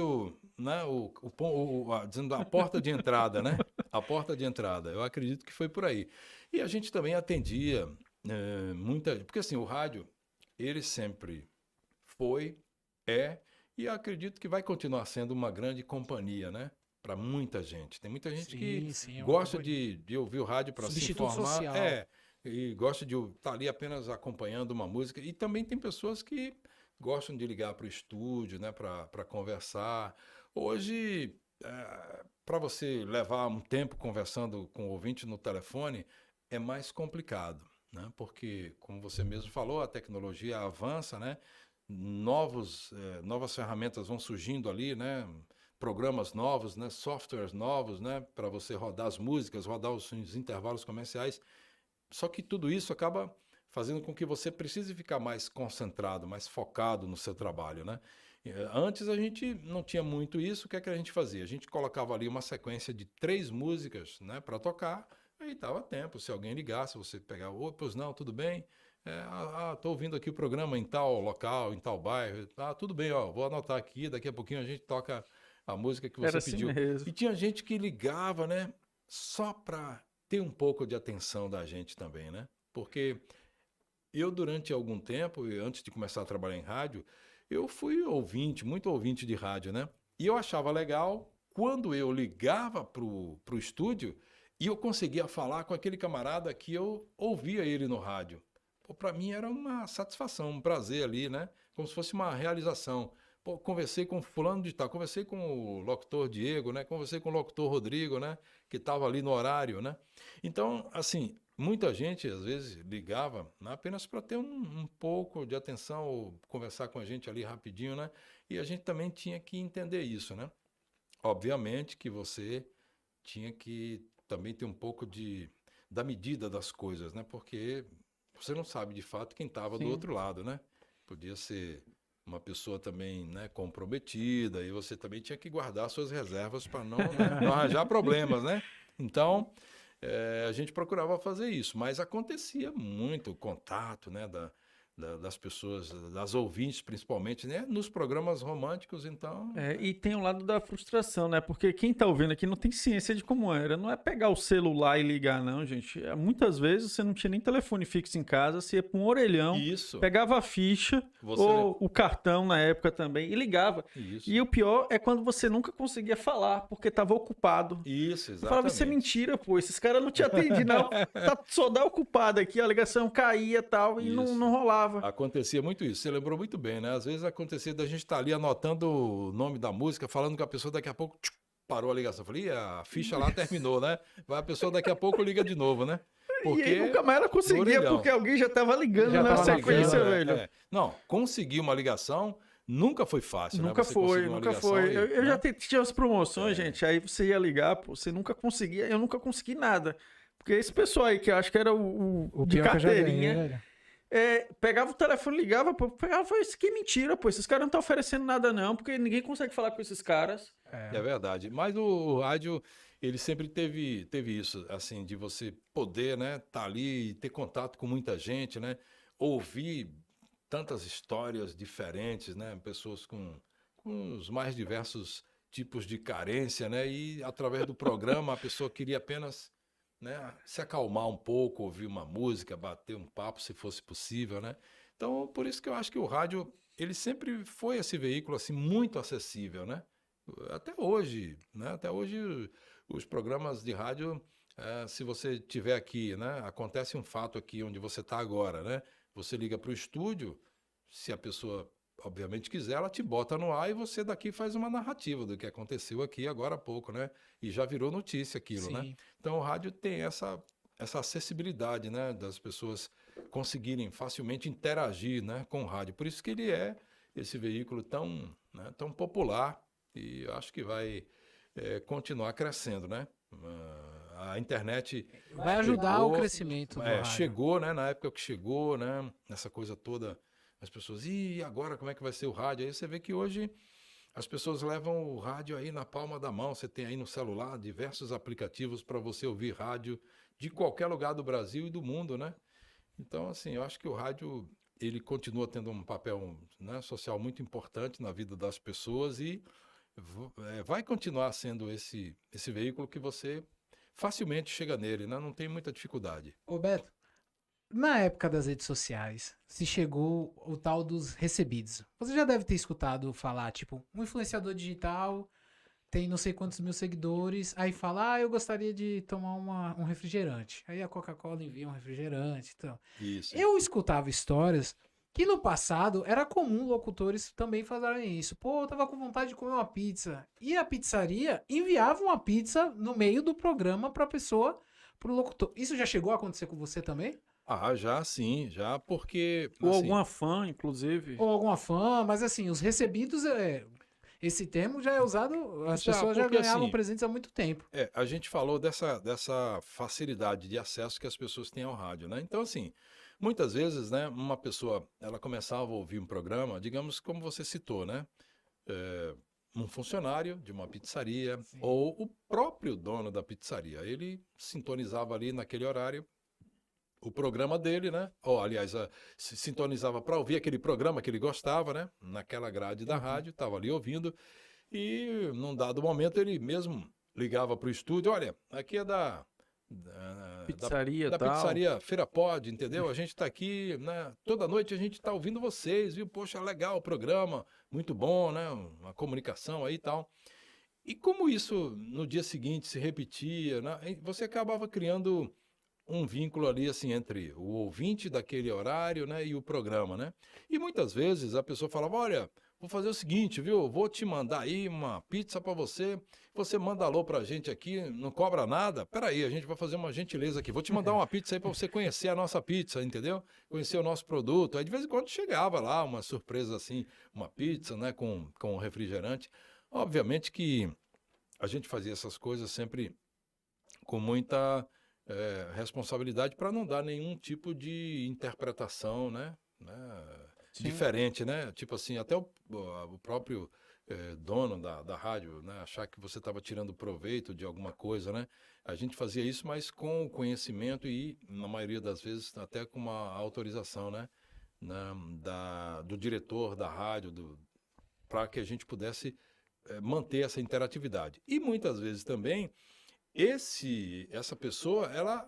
dizendo a porta de entrada, né? A porta de entrada. Eu acredito que foi por aí. E a gente também atendia porque assim, o rádio, ele sempre foi, e acredito que vai continuar sendo uma grande companhia, né? Para muita gente. Tem muita gente que gosta de ouvir o rádio para se informar. Social. E gosta de estar ali apenas acompanhando uma música. E também tem pessoas que gostam de ligar para o estúdio, né, para conversar. Hoje, para você levar um tempo conversando com o ouvinte no telefone, é mais complicado, né? Porque, como você mesmo falou, a tecnologia avança, né? Novas ferramentas vão surgindo ali, né? Programas novos, né? Softwares novos, né? Para você rodar as músicas, rodar os intervalos comerciais. Só que tudo isso acaba fazendo com que você precise ficar mais concentrado, mais focado no seu trabalho, né? Antes a gente não tinha muito isso. O que é que a gente fazia? A gente colocava ali uma sequência de 3 músicas, né, para tocar, aí dava tempo. Se alguém ligasse, você pegava, pois não, tudo bem? Tô ouvindo aqui o programa em tal local, em tal bairro. Tudo bem, ó, vou anotar aqui, daqui a pouquinho a gente toca a música que você Era assim pediu. mesmo. E tinha gente que ligava, né, só para ter um pouco de atenção da gente também, né? Porque eu, durante algum tempo, antes de começar a trabalhar em rádio, eu fui muito ouvinte de rádio, né? E eu achava legal quando eu ligava pro estúdio e eu conseguia falar com aquele camarada que eu ouvia ele no rádio. Para mim era uma satisfação, um prazer ali, né? Como se fosse uma realização. Pô, conversei com fulano de tal, conversei com o locutor Diego, né? Conversei com o locutor Rodrigo, né? Que estava ali no horário, né? Então, assim, muita gente às vezes ligava, né, apenas para ter um pouco de atenção, ou conversar com a gente ali rapidinho, né? E a gente também tinha que entender isso, né? Obviamente que você tinha que também ter um pouco da medida das coisas, né? Porque você não sabe de fato quem estava do outro lado, né? Podia ser uma pessoa também, né, comprometida, e você também tinha que guardar suas reservas para não arranjar problemas, né? Então, a gente procurava fazer isso, mas acontecia muito o contato, né, das pessoas, das ouvintes principalmente, né, nos programas românticos, então... E tem o lado da frustração, né? Porque quem tá ouvindo aqui não tem ciência de como era. Não é pegar o celular e ligar, não, gente. Muitas vezes você não tinha nem telefone fixo em casa, você ia pra um orelhão, Isso. pegava a ficha, ou o cartão na época também, e ligava. Isso. E o pior é quando você nunca conseguia falar, porque tava ocupado. Isso, exatamente. Eu falava, isso é mentira, pô. Esses caras não te atendem, não. Só dá ocupado aqui, a ligação caía e tal, e não rolava. Acontecia muito isso. Você lembrou muito bem, né? Às vezes acontecia da gente estar ali anotando o nome da música, falando com a pessoa, daqui a pouco parou a ligação. Eu falei, a ficha lá terminou, né? Vai a pessoa daqui a pouco liga de novo, né? Porque e aí nunca mais ela conseguia, porque alguém já estava ligando na sequência, velho. Não, conseguir uma ligação nunca foi fácil, nunca né? Nunca foi. Eu já tinha as promoções, gente, aí você ia ligar, pô, você nunca conseguia, eu nunca consegui nada. Porque esse pessoal aí, que eu acho que era o de carteirinha, pegava o telefone, ligava, pô, pegava e falava, isso que é mentira, pô, esses caras não estão oferecendo nada não, porque ninguém consegue falar com esses caras. É verdade, mas o rádio, ele sempre teve isso, assim, de você poder, né, tá ali e ter contato com muita gente, né, ouvir tantas histórias diferentes, né, pessoas com os mais diversos tipos de carência, né, e através do programa a pessoa queria apenas, né, se acalmar um pouco, ouvir uma música, bater um papo, se fosse possível, né? Então, por isso que eu acho que o rádio, ele sempre foi esse veículo assim muito acessível, né? Até hoje, né? Até hoje os programas de rádio, se você tiver aqui, né, acontece um fato aqui onde você está agora, né? Você liga para o estúdio, se a pessoa obviamente quiser, ela te bota no ar e você daqui faz uma narrativa do que aconteceu aqui agora há pouco, né? E já virou notícia aquilo, né? Então o rádio tem essa acessibilidade, né? Das pessoas conseguirem facilmente interagir, né, com o rádio. Por isso que ele é esse veículo tão popular e acho que vai continuar crescendo, né? A internet vai ajudar o crescimento do rádio. Chegou, né? Na época que chegou, né? Essa coisa toda, as pessoas, e agora como é que vai ser o rádio? Aí você vê que hoje as pessoas levam o rádio aí na palma da mão. Você tem aí no celular diversos aplicativos para você ouvir rádio de qualquer lugar do Brasil e do mundo, né? Então, assim, eu acho que o rádio, ele continua tendo um papel, né, social muito importante na vida das pessoas e vai continuar sendo esse veículo que você facilmente chega nele, né? Não tem muita dificuldade. Ô Beto, na época das redes sociais, se chegou o tal dos recebidos. Você já deve ter escutado falar, tipo, um influenciador digital tem não sei quantos mil seguidores, aí fala, eu gostaria de tomar um refrigerante. Aí a Coca-Cola envia um refrigerante. Então. Isso. Eu escutava histórias que no passado era comum locutores também fazerem isso. Pô, eu tava com vontade de comer uma pizza. E a pizzaria enviava uma pizza no meio do programa pra pessoa, pro locutor. Isso já chegou a acontecer com você também? Ah, já sim, já porque. Ou assim, alguma fã, inclusive. Ou alguma fã, mas assim, os recebidos, esse termo já é usado, as Já, pessoas já porque, ganhavam assim, presentes há muito tempo. a gente falou dessa facilidade de acesso que as pessoas têm ao rádio, né? Então, assim, muitas vezes, né, uma pessoa, ela começava a ouvir um programa, digamos como você citou, né? Um funcionário de uma pizzaria Sim. ou o próprio dono da pizzaria. Ele sintonizava ali naquele horário o programa dele, né? Ou, aliás, se sintonizava para ouvir aquele programa que ele gostava, né? Naquela grade da rádio, estava ali ouvindo. E num dado momento ele mesmo ligava para o estúdio, olha, aqui é Pizzaria da tal. pizzaria Feira Pod, entendeu? A gente está aqui, né? Toda noite a gente está ouvindo vocês, viu? Poxa, legal o programa, muito bom, né? Uma comunicação aí e tal. E como isso no dia seguinte se repetia, né? Você acabava criando um vínculo ali assim entre o ouvinte daquele horário, né, e o programa, né? E muitas vezes a pessoa falava, olha, vou fazer o seguinte, viu? Vou te mandar aí uma pizza para você. Você manda alô pra gente aqui, não cobra nada. Peraí, a gente vai fazer uma gentileza aqui. Vou te mandar uma pizza aí para você conhecer a nossa pizza, entendeu? Conhecer o nosso produto. Aí de vez em quando chegava lá uma surpresa assim, uma pizza, né, com refrigerante. Obviamente que a gente fazia essas coisas sempre com muita responsabilidade para não dar nenhum tipo de interpretação, né? Diferente, né? Tipo assim, até o próprio dono da rádio, né? Achar que você estava tirando proveito de alguma coisa, né? A gente fazia isso, mas com conhecimento e, na maioria das vezes, até com uma autorização, né? Do diretor da rádio, para que a gente pudesse manter essa interatividade. E muitas vezes também essa pessoa, ela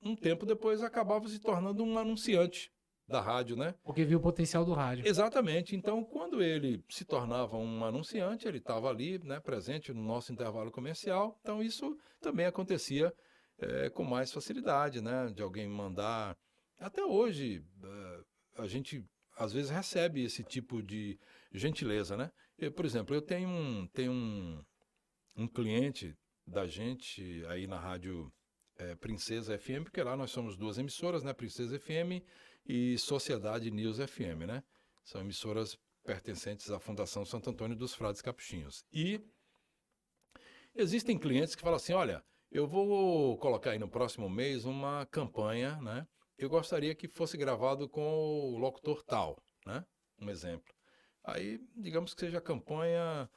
um tempo depois acabava se tornando um anunciante da rádio, né? Porque viu o potencial do rádio. Exatamente. Então, quando ele se tornava um anunciante, ele estava ali, né, presente no nosso intervalo comercial. Então, isso também acontecia com mais facilidade, né? De alguém mandar. Até hoje, a gente às vezes recebe esse tipo de gentileza, né? Por exemplo, eu tenho um cliente da gente aí na rádio Princesa FM, porque lá nós somos duas emissoras, né? Princesa FM e Sociedade News FM, né? São emissoras pertencentes à Fundação Santo Antônio dos Frades Capuchinhos. E existem clientes que falam assim, olha, eu vou colocar aí no próximo mês uma campanha, né? Eu gostaria que fosse gravado com o locutor tal, né? Um exemplo. Aí, digamos que seja a campanha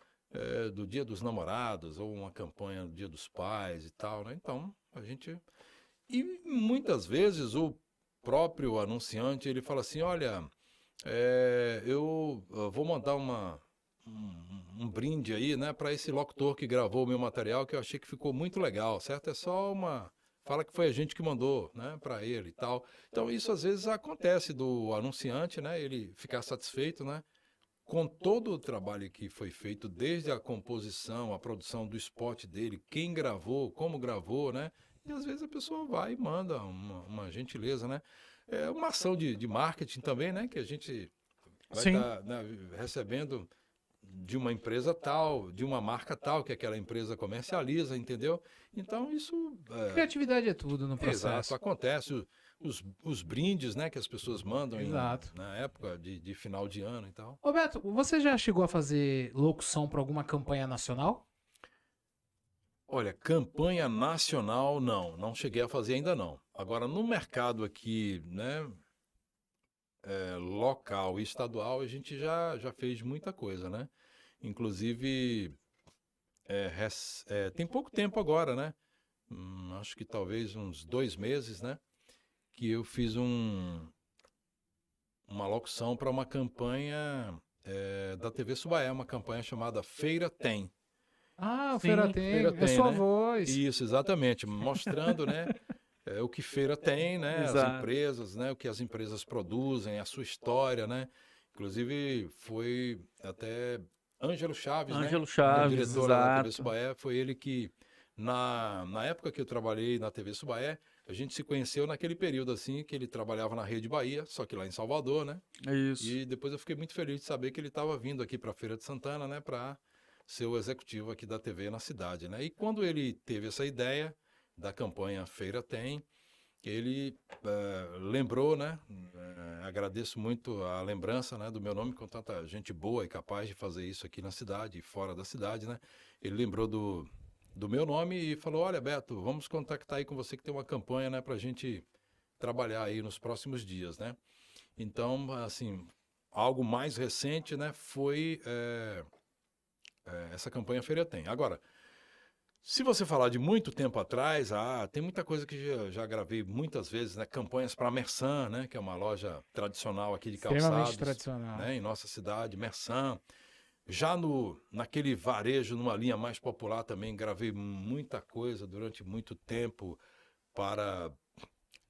do Dia dos Namorados ou uma campanha do Dia dos Pais e tal, né? Então, a gente... E muitas vezes o próprio anunciante, ele fala assim, olha, eu vou mandar um brinde aí, né, para esse locutor que gravou o meu material, que eu achei que ficou muito legal, certo? É só uma... Fala que foi a gente que mandou, né, para ele e tal. Então, isso às vezes acontece do anunciante, né, ele ficar satisfeito, né, com todo o trabalho que foi feito, desde a composição, a produção do spot dele, quem gravou, como gravou, né? E às vezes a pessoa vai e manda uma gentileza, né? É uma ação de marketing também, né? Que a gente vai estar recebendo de uma empresa tal, de uma marca tal, que aquela empresa comercializa, entendeu? Então isso... Criatividade é tudo no processo. Exato, acontece. Os brindes, né, que as pessoas mandam Exato. na época de final de ano e tal. Roberto, você já chegou a fazer locução para alguma campanha nacional? Olha, campanha nacional, não cheguei a fazer ainda não. Agora, no mercado aqui, né, local e estadual, a gente já fez muita coisa, né? Inclusive, tem pouco tempo agora, né? Acho que talvez uns 2 meses, né? Que eu fiz uma locução para uma campanha da TV Subaé, uma campanha chamada Feira Tem. Ah, o Sim, Feira tem, Feira é tem, sua né? voz. Isso, exatamente, mostrando, né, o que feira tem, né, as Exato. empresas, né, o que as empresas produzem, a sua história, né. Inclusive foi até Ângelo Chaves, né, Ângelo o Chaves, diretor lá da TV exato. Subaé, foi ele que Na época que eu trabalhei na TV Subaé, a gente se conheceu naquele período assim que ele trabalhava na Rede Bahia, só que lá em Salvador, né? É isso. E depois eu fiquei muito feliz de saber que ele estava vindo aqui para a Feira de Santana, né, para ser o executivo aqui da TV na cidade, né? E quando ele teve essa ideia da campanha Feira Tem, ele lembrou, né? Agradeço muito a lembrança, né, do meu nome, com tanta gente boa e capaz de fazer isso aqui na cidade e fora da cidade, né? Ele lembrou do meu nome e falou: olha, Beto, vamos contactar aí com você que tem uma campanha, né, para a gente trabalhar aí nos próximos dias, né? Então, assim, algo mais recente, né, foi essa campanha Feira Tem. Agora, se você falar de muito tempo atrás, tem muita coisa que já gravei muitas vezes, né? Campanhas para a Mersan, né? Que é uma loja tradicional aqui de Extremamente calçados, tradicional. né? Em nossa cidade, Mersan. Já naquele varejo, numa linha mais popular também, gravei muita coisa durante muito tempo para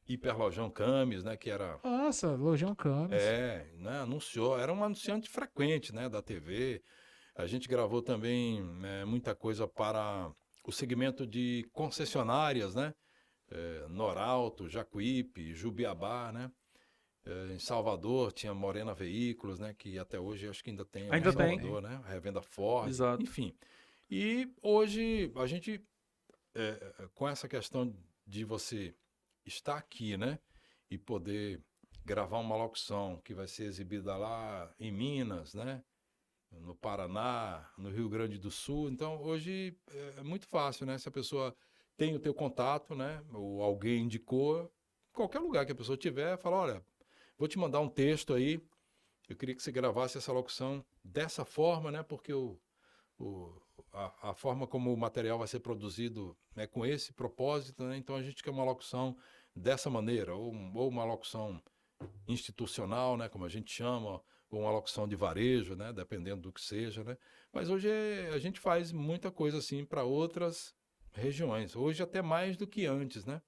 Hiperlojão Camis, né? Que era... Nossa, Lojão Camis. né? Anunciou, era um anunciante frequente, né? Da TV. A gente gravou também muita coisa para o segmento de concessionárias, né? Norauto, Jacuípe, Jubiabá, né? Em Salvador tinha Morena Veículos, né? Que até hoje acho que ainda tem lá Ainda em Salvador, né? A revenda Ford, Exato. enfim. E hoje a gente, com essa questão de você estar aqui, né? E poder gravar uma locução que vai ser exibida lá em Minas, né? No Paraná, no Rio Grande do Sul. Então, hoje é muito fácil, né? Se a pessoa tem o teu contato, né? Ou alguém indicou, qualquer lugar que a pessoa tiver, fala: olha, vou te mandar um texto aí, eu queria que você gravasse essa locução dessa forma, né? Porque a forma como o material vai ser produzido é com esse propósito, né? Então, a gente quer uma locução dessa maneira, ou uma locução institucional, né? Como a gente chama, ou uma locução de varejo, né? Dependendo do que seja, né? Mas hoje a gente faz muita coisa assim para outras regiões. Hoje até mais do que antes, né?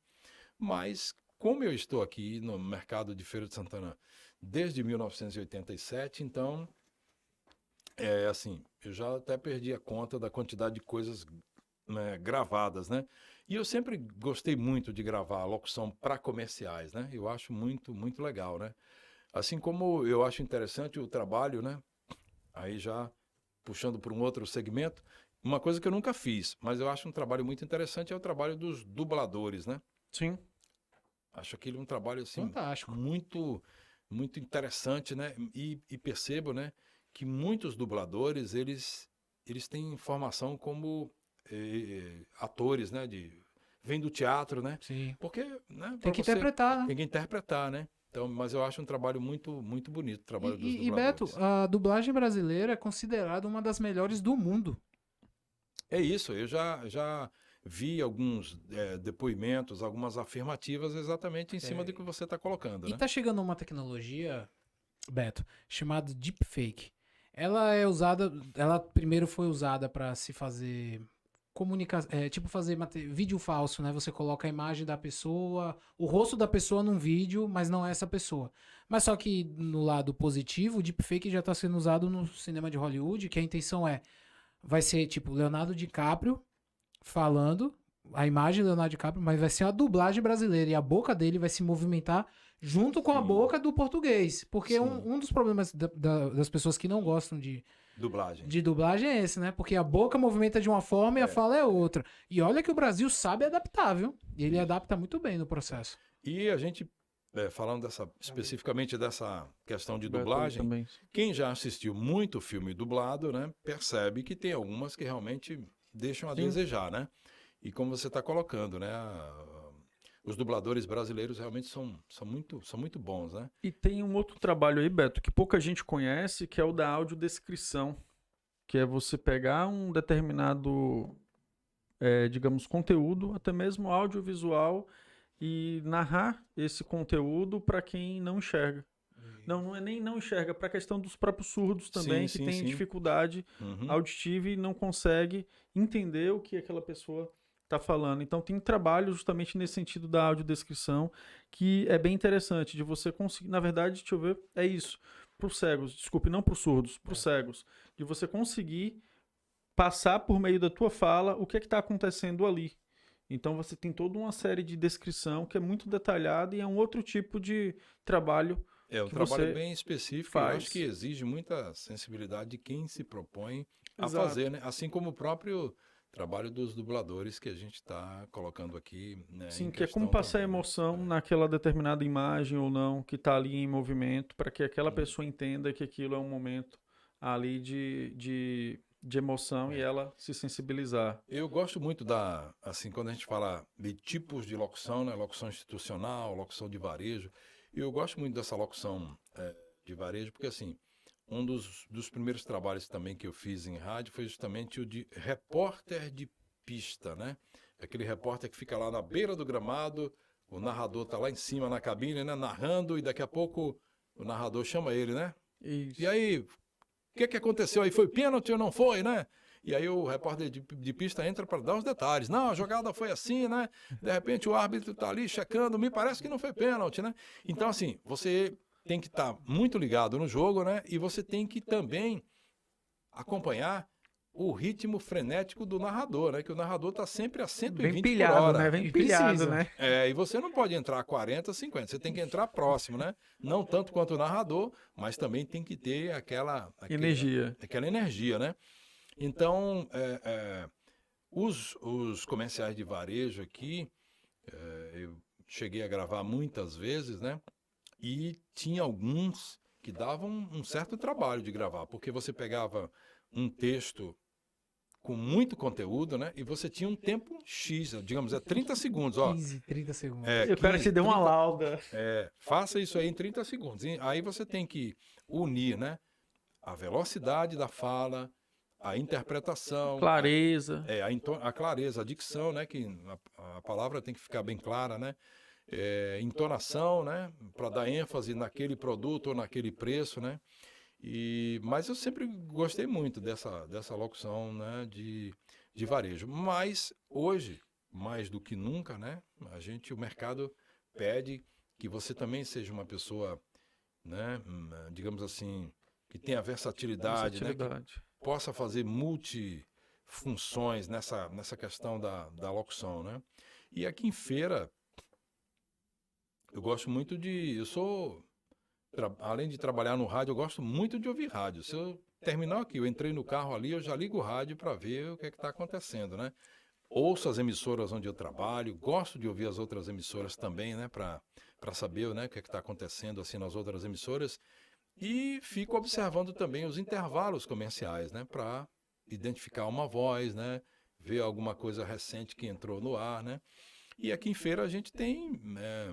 Mas como eu estou aqui no mercado de Feira de Santana desde 1987, então assim, eu já até perdi a conta da quantidade de coisas, né, gravadas, né? E eu sempre gostei muito de gravar locução para comerciais, né? Eu acho muito, muito legal, né? Assim como eu acho interessante o trabalho, né? Aí já puxando para um outro segmento, uma coisa que eu nunca fiz, mas eu acho um trabalho muito interessante é o trabalho dos dubladores, né? Sim. Acho aquele um trabalho assim Fantástico. muito, muito interessante, né? E percebo, né, que muitos dubladores eles têm formação como atores, né? Vem do teatro, né? Sim. Porque, né? Tem que interpretar, né? Tem que interpretar, né? Então, mas eu acho um trabalho muito, muito bonito, o trabalho dos E, dubladores. Beto, a dublagem brasileira é considerada uma das melhores do mundo. É isso, eu já vi alguns depoimentos, algumas afirmativas exatamente em cima do que você está colocando, E né? tá chegando uma tecnologia, Beto, chamada deepfake. Ela é usada, ela primeiro foi usada para se fazer comunicação, tipo fazer vídeo falso, né? Você coloca a imagem da pessoa, o rosto da pessoa num vídeo, mas não é essa pessoa. Mas só que no lado positivo, o deepfake já tá sendo usado no cinema de Hollywood, que a intenção vai ser tipo Leonardo DiCaprio falando, a imagem do Leonardo DiCaprio, mas vai ser uma dublagem brasileira e a boca dele vai se movimentar junto com a Sim. boca do português. Porque Sim. um dos problemas das pessoas que não gostam Dublagem. de dublagem é esse, né? Porque a boca movimenta de uma forma e a fala é outra. E olha que o Brasil sabe adaptar, viu? E ele adapta muito bem no processo. E a gente, falando especificamente dessa questão de Beto dublagem, também. quem já assistiu muito filme dublado, né, percebe que tem algumas que realmente deixam a Sim. desejar, né? E como você está colocando, né? Os dubladores brasileiros realmente são muito bons, né? E tem um outro trabalho aí, Beto, que pouca gente conhece, que é o da audiodescrição, que é você pegar um determinado, digamos, conteúdo, até mesmo audiovisual, e narrar esse conteúdo para quem não enxerga. Não é nem não enxerga, para a questão dos próprios surdos também, Sim, que sim, tem sim. dificuldade Uhum. auditiva e não consegue entender o que aquela pessoa está falando. Então tem trabalho justamente nesse sentido da audiodescrição, que é bem interessante, de você conseguir, na verdade, deixa eu ver, é isso, para os cegos, desculpe, não para os surdos, para os cegos, de você conseguir passar por meio da tua fala o que está acontecendo ali. Então você tem toda uma série de descrição que é muito detalhada e é um outro tipo de trabalho. É um que trabalho você bem específico, faz. eu acho que exige muita sensibilidade de quem se propõe a Exato. fazer, né? Assim como o próprio trabalho dos dubladores que a gente está colocando aqui, né? Sim, em que é como questão passar também, né? emoção naquela determinada imagem ou não, que está ali em movimento, para que aquela pessoa entenda que aquilo é um momento ali de emoção e ela se sensibilizar. Eu gosto muito assim, quando a gente fala de tipos de locução, né? Locução institucional, locução de varejo, eu gosto muito dessa locução de varejo, porque assim, um dos primeiros trabalhos também que eu fiz em rádio foi justamente o de repórter de pista, né? Aquele repórter que fica lá na beira do gramado, o narrador tá lá em cima na cabine, né? Narrando, e daqui a pouco o narrador chama ele, né? Isso. E aí, o que aconteceu aí? Foi pênalti ou não foi, né? E aí o repórter de pista entra para dar os detalhes. Não, a jogada foi assim, né? De repente o árbitro tá ali checando, me parece que não foi pênalti, né? Então, assim, você tem que estar muito ligado no jogo, né? E você tem que também acompanhar o ritmo frenético do narrador, né? Que o narrador tá sempre a 120 Bem por pilhado, hora. né? Bem E pilhado, precisa. né? E você não pode entrar a 40, 50, você tem que entrar próximo, né? Não tanto quanto o narrador, mas também tem que ter aquela energia, né? Então, os comerciais de varejo aqui, eu cheguei a gravar muitas vezes, né? E tinha alguns que davam um certo trabalho de gravar, porque você pegava um texto com muito conteúdo, né? E você tinha um tempo X, digamos, 30 segundos, ó. 15, 30 segundos. E o cara 15, te deu uma 30, lauda. faça isso aí em 30 segundos. E aí você tem que unir, né? A velocidade da fala, a interpretação, Clareza. a clareza, a dicção, né? Que a palavra tem que ficar bem clara, né? Entonação, né? Para dar ênfase naquele produto ou naquele preço, né? Mas eu sempre gostei muito dessa locução, né? De varejo. Mas hoje, mais do que nunca, né? O mercado pede que você também seja uma pessoa, né? Digamos assim, que tenha versatilidade, né? Que possa fazer multifunções nessa questão da locução, né? E aqui em Feira, eu gosto muito além de trabalhar no rádio, eu gosto muito de ouvir rádio. Se eu terminar aqui, eu entrei no carro ali, eu já ligo o rádio para ver o que está acontecendo, né? Ouço as emissoras onde eu trabalho, gosto de ouvir as outras emissoras também, né? Para saber, né, o que está acontecendo assim nas outras emissoras. E fico observando também os intervalos comerciais, né? Para identificar uma voz, né? Ver alguma coisa recente que entrou no ar, né? E aqui em Feira a gente tem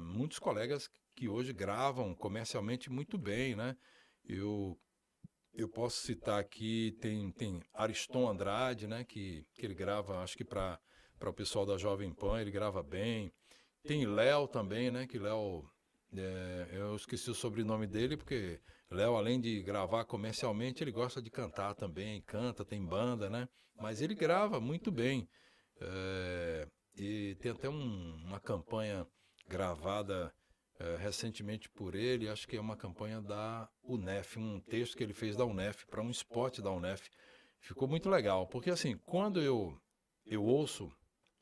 muitos colegas que hoje gravam comercialmente muito bem, né? Eu posso citar aqui, tem Ariston Andrade, né? Que ele grava, acho que para o pessoal da Jovem Pan, ele grava bem. Tem Léo também, né? Que Léo, eu esqueci o sobrenome dele, porque Léo, além de gravar comercialmente, ele gosta de cantar também, canta, tem banda, né? Mas ele grava muito bem. E tem até uma campanha gravada recentemente por ele, acho que é uma campanha da UNEF, um texto que ele fez da UNEF, para um spot da UNEF. Ficou muito legal, porque assim, quando eu ouço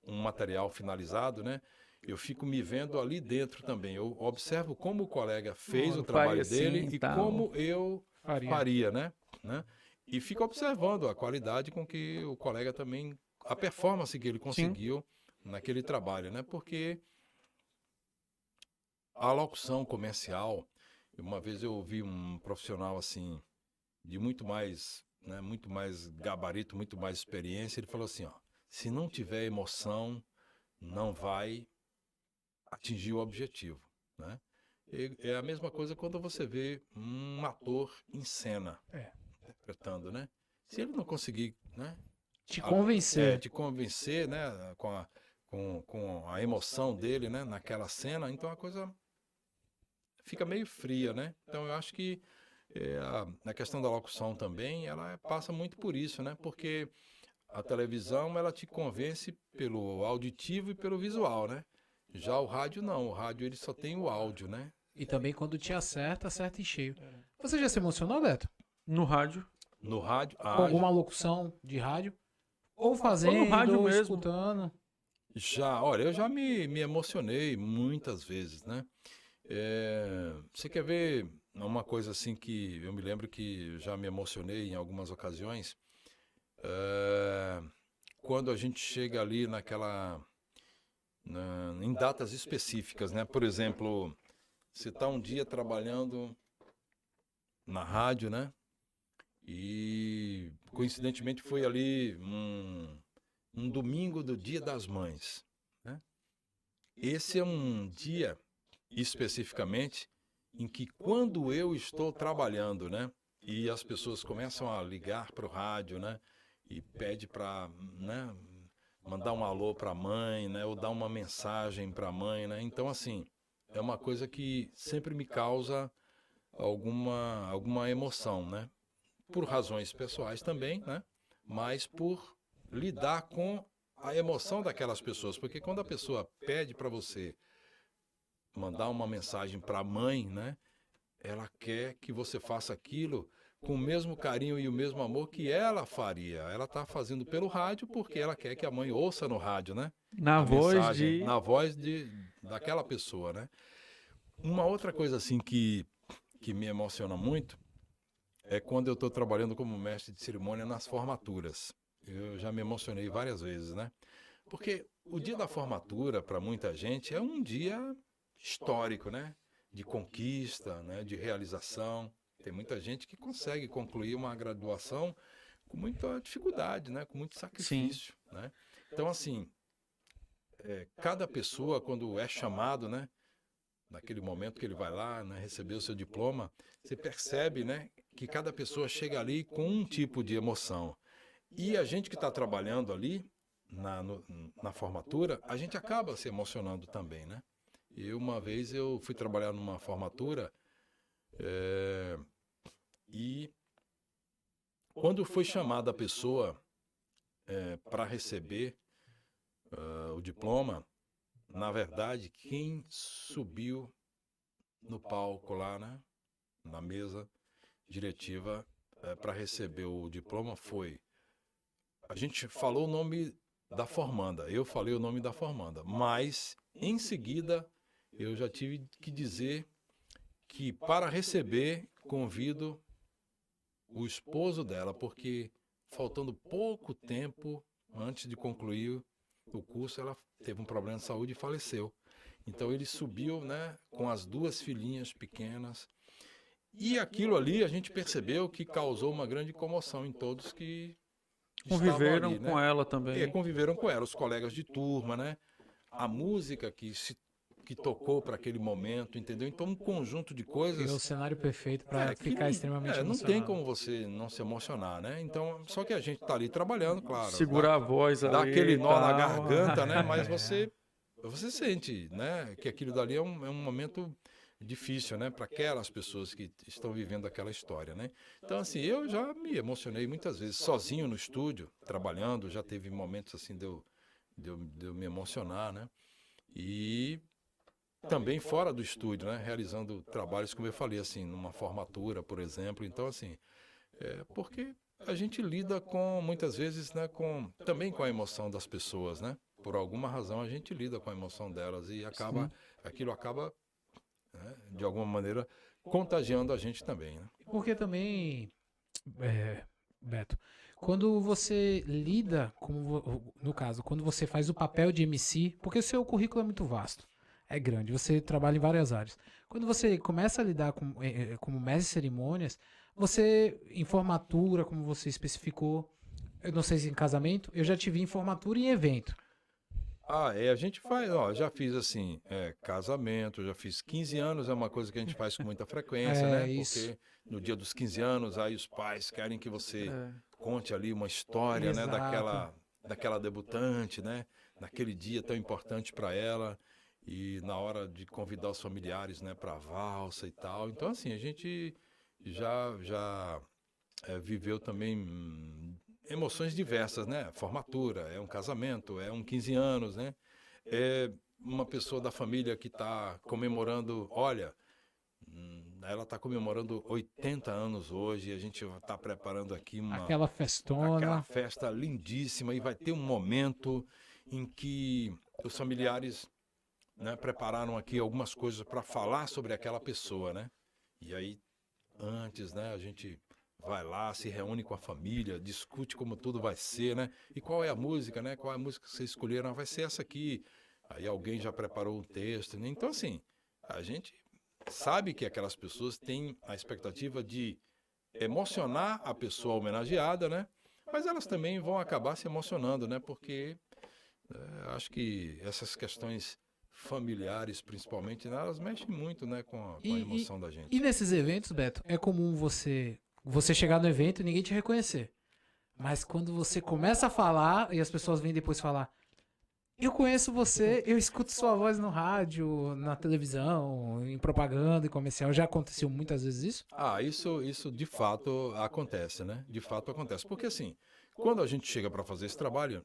um material finalizado, né, eu fico me vendo ali dentro também. Eu observo como o colega fez o trabalho dele assim, e tal. como eu faria, né? E fico observando a qualidade com que o colega também, a performance que ele conseguiu naquele trabalho, né? Porque a locução comercial, uma vez eu ouvi um profissional assim, de muito mais gabarito, muito mais experiência, ele falou assim, ó, se não tiver emoção, não vai atingir o objetivo, né? É a mesma coisa quando você vê um ator em cena, interpretando, né? Se ele não conseguir, né? Te convencer. Te convencer, né? Com a emoção dele, né? Naquela cena, então a coisa fica meio fria, né? Então eu acho que a questão da locução também, ela passa muito por isso, né? Porque a televisão, ela te convence pelo auditivo e pelo visual, né? Já o rádio não, o rádio ele só tem o áudio, né? E também quando te acerta em cheio. Você já se emocionou, Beto? No rádio. No rádio, Com alguma locução de rádio? Ou fazendo, rádio ou mesmo. escutando. Olha, eu já me emocionei muitas vezes, né? Você quer ver uma coisa assim que eu me lembro que eu já me emocionei em algumas ocasiões? Quando a gente chega ali em datas específicas, né? Por exemplo, você está um dia trabalhando na rádio, né? E coincidentemente foi ali um domingo do Dia das Mães, né? Esse é um dia especificamente em que quando eu estou trabalhando, né? E as pessoas começam a ligar para o rádio, né? E pede para, né? Mandar um alô para a mãe, né? Ou dar uma mensagem para a mãe, né? Então, assim, é uma coisa que sempre me causa alguma emoção, né? Por razões pessoais também, né? Mas por lidar com a emoção daquelas pessoas, porque quando a pessoa pede para você mandar uma mensagem para a mãe, né? Ela quer que você faça aquilo com o mesmo carinho e o mesmo amor que ela faria. Ela está fazendo pelo rádio porque ela quer que a mãe ouça no rádio, né? Na A voz mensagem, de... na voz daquela pessoa, né? Uma outra coisa assim que me emociona muito é quando eu estou trabalhando como mestre de cerimônia nas formaturas. Eu já me emocionei várias vezes, né? Porque o dia da formatura, para muita gente, é um dia histórico, né? De conquista, né? De realização. Tem muita gente que consegue concluir uma graduação com muita dificuldade, né? Com muito sacrifício, né? Então, assim, cada pessoa, quando é chamado, né? Naquele momento que ele vai lá, né, receber o seu diploma, você percebe, né, que cada pessoa chega ali com um tipo de emoção. E a gente que está trabalhando ali na formatura, a gente acaba se emocionando também, né? E uma vez eu fui trabalhar numa formatura e quando foi chamada a pessoa para receber o diploma, na verdade, quem subiu no palco lá, né, na mesa diretiva para receber o diploma foi... A gente falou o nome da formanda, eu falei o nome da formanda, mas em seguida eu já tive que dizer que para receber convido o esposo dela, porque faltando pouco tempo antes de concluir o curso, ela teve um problema de saúde e faleceu. Então ele subiu, né, com as duas filhinhas pequenas. E aquilo ali a gente percebeu que causou uma grande comoção em todos que Conviveram estavam ali, com né? ela também. Conviveram com ela, os colegas de turma, né? A música que tocou para aquele momento, entendeu? Então um conjunto de Criou o coisas cenário perfeito para que ficar extremamente não tem emocionado. como você não se emocionar, né? Então, só que a gente tá ali trabalhando, claro, Segurar a voz dá ali aquele e nó na tal. garganta, né? Mas você sente, né? Que aquilo dali é um momento difícil, né? Para aquelas pessoas que estão vivendo aquela história, né? Então, assim, eu já me emocionei muitas vezes sozinho no estúdio, trabalhando, já teve momentos assim de eu me emocionar, né? E também fora do estúdio, né? Realizando trabalhos, como eu falei, assim, numa formatura, por exemplo. Então, assim, porque a gente lida com, muitas vezes, né, também com a emoção das pessoas, né? Por alguma razão a gente lida com a emoção delas e aquilo acaba, né, de alguma maneira, contagiando a gente também, né? Porque também, Beto, quando você lida, no caso, quando você faz o papel de MC, porque o seu currículo é muito vasto, é grande, você trabalha em várias áreas. Quando você começa a lidar como mestre de cerimônias, você, em formatura, como você especificou, eu não sei se em casamento, eu já tive em formatura e em evento. A gente faz, ó, já fiz assim, casamento, já fiz 15 anos, é uma coisa que a gente faz com muita frequência, né? Isso. Porque no dia dos 15 anos, aí os pais querem que você É. conte ali uma história, né, Exato. daquela debutante, né? Naquele dia tão importante para ela e na hora de convidar os familiares, né, para valsa e tal. Então, assim, a gente já viveu também emoções diversas, né? Formatura, é um casamento, é um 15 anos, né? É uma pessoa da família que está comemorando, olha, ela está comemorando 80 anos hoje, e a gente está preparando aqui Aquela festona. aquela festa lindíssima, e vai ter um momento em que os familiares, né, prepararam aqui algumas coisas para falar sobre aquela pessoa, né? E aí, antes, né, a gente vai lá, se reúne com a família, discute como tudo vai ser, né? E qual é a música, né? Qual é a música que vocês escolheram? Vai ser essa aqui. Aí alguém já preparou um texto, né? Então, assim, a gente sabe que aquelas pessoas têm a expectativa de emocionar a pessoa homenageada, né? Mas elas também vão acabar se emocionando, né? Porque acho que essas questões familiares, principalmente, né, elas mexem muito, né, com a emoção da gente. E nesses eventos, Beto, é comum você chegar no evento e ninguém te reconhecer. Mas quando você começa a falar e as pessoas vêm depois falar: eu conheço você, eu escuto sua voz no rádio, na televisão, em propaganda e comercial. Já aconteceu muitas vezes isso? Isso de fato acontece, né? De fato acontece. Porque assim, quando a gente chega para fazer esse trabalho,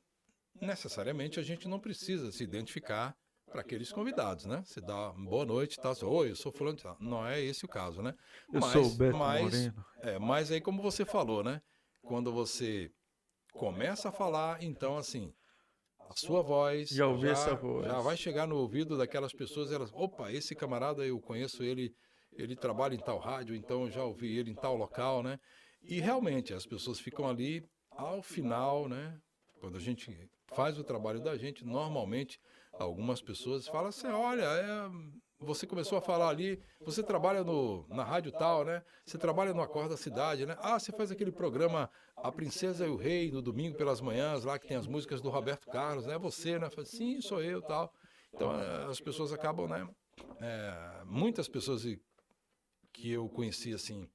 necessariamente a gente não precisa se identificar para aqueles convidados, né? Você dá uma boa noite e tal, oi, eu sou fulano, tal. Não é esse o caso, né? Eu sou o Beto Moreno. Mas aí, como você falou, né? Quando você começa a falar, então assim, a sua voz Já ouvi essa voz. já vai chegar no ouvido daquelas pessoas, elas, opa, esse camarada eu conheço ele trabalha em tal rádio, então eu já ouvi ele em tal local, né? E realmente as pessoas ficam ali ao final, né? Quando a gente faz o trabalho da gente, normalmente algumas pessoas falam assim, olha, você começou a falar ali, você trabalha na rádio tal, né? Você trabalha no Acorda Cidade, né? Ah, você faz aquele programa A Princesa e o Rei, no domingo pelas manhãs, lá que tem as músicas do Roberto Carlos, né? Você, né? Falo, sim, sou eu, tal. Então, as pessoas acabam, né? Muitas pessoas que eu conheci, assim,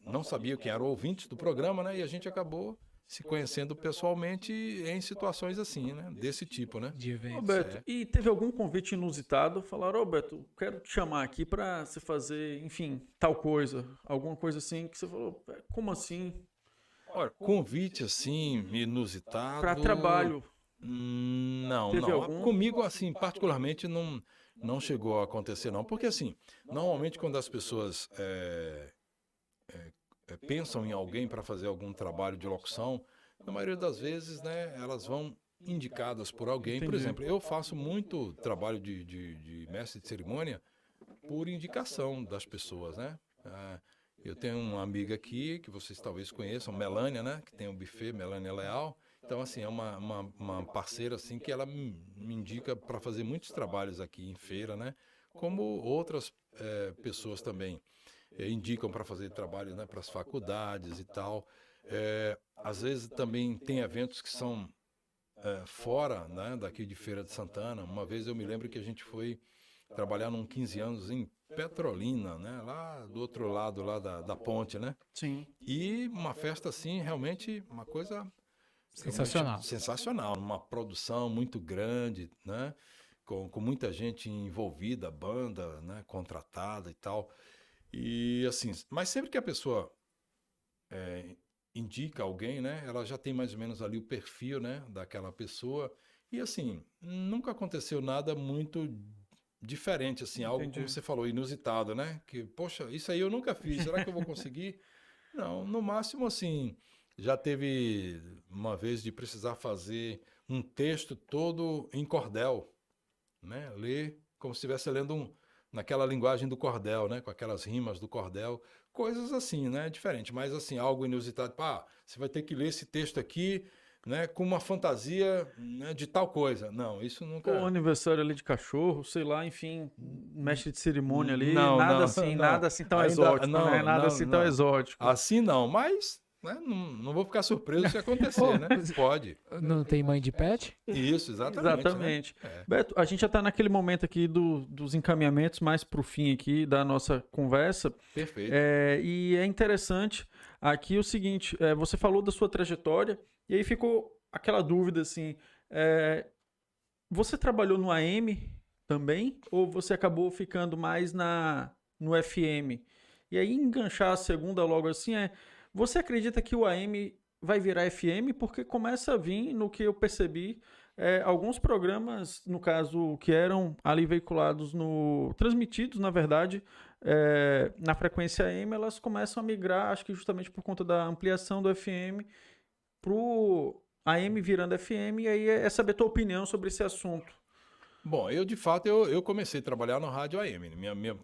não sabiam quem eram ouvintes do programa, né? E a gente acabou se conhecendo pessoalmente em situações assim, né? Desse tipo, né? De eventos. Roberto, e teve algum convite inusitado? Falaram, Roberto, quero te chamar aqui para você fazer, enfim, tal coisa. Alguma coisa assim que você falou, como assim? Olha, convite assim, inusitado. Para trabalho. Não, Teve não. algum? Comigo, assim, particularmente, não chegou a acontecer, não. Porque, assim, normalmente quando as pessoas pensam em alguém para fazer algum trabalho de locução, na maioria das vezes, né, elas vão indicadas por alguém. Entendi. Por exemplo, eu faço muito trabalho de mestre de cerimônia por indicação das pessoas, né? Eu tenho uma amiga aqui, que vocês talvez conheçam, Melânia, né? Que tem o buffet, Melânia Leal. Então, assim, é uma parceira, assim, que ela me indica para fazer muitos trabalhos aqui em feira, né? Como outras pessoas também indicam para fazer trabalho, né, para as faculdades e tal. Às vezes também tem eventos que são fora, né, daqui de Feira de Santana. Uma vez eu me lembro que a gente foi trabalhar num 15 anos em Petrolina, né, lá do outro lado lá da ponte, né? Sim. E uma festa assim, realmente uma coisa Sensacional. sensacional, uma produção muito grande, né? Com muita gente envolvida, banda, né, contratada e tal. E assim, mas sempre que a pessoa indica alguém, né, ela já tem mais ou menos ali o perfil, né, daquela pessoa. E assim, nunca aconteceu nada muito diferente, assim, algo Entendi. como você falou, inusitado, né? Que, poxa, isso aí eu nunca fiz, será que eu vou conseguir? Não, no máximo, assim, já teve uma vez de precisar fazer um texto todo em cordel, né? Ler como se estivesse lendo naquela linguagem do cordel, né? Com aquelas rimas do cordel, coisas assim, né? Diferente, mas assim, algo inusitado. Você vai ter que ler esse texto aqui, né? Com uma fantasia, né, de tal coisa. Não, isso nunca... Ou aniversário ali de cachorro, sei lá, enfim, mestre de cerimônia ali, Não, nada não, assim, não. nada assim tão Ainda- exótico, não, né? Nada não, assim tão não. exótico. Assim não, mas né, não vou ficar surpreso se acontecer, né? Pode. Não tem mãe de pet? Isso, exatamente. Exatamente. Né? Beto, a gente já está naquele momento aqui dos encaminhamentos, mais para o fim aqui da nossa conversa. Perfeito. E é interessante aqui o seguinte, você falou da sua trajetória e aí ficou aquela dúvida assim, você trabalhou no AM também ou você acabou ficando mais no FM? E aí enganchar a segunda logo assim você acredita que o AM vai virar FM? Porque começa a vir, no que eu percebi, alguns programas, no caso, que eram ali veiculados transmitidos, na verdade, na frequência AM, elas começam a migrar, acho que justamente por conta da ampliação do FM pro AM virando FM, e aí é saber a tua opinião sobre esse assunto. Bom, eu de fato eu comecei a trabalhar no rádio AM.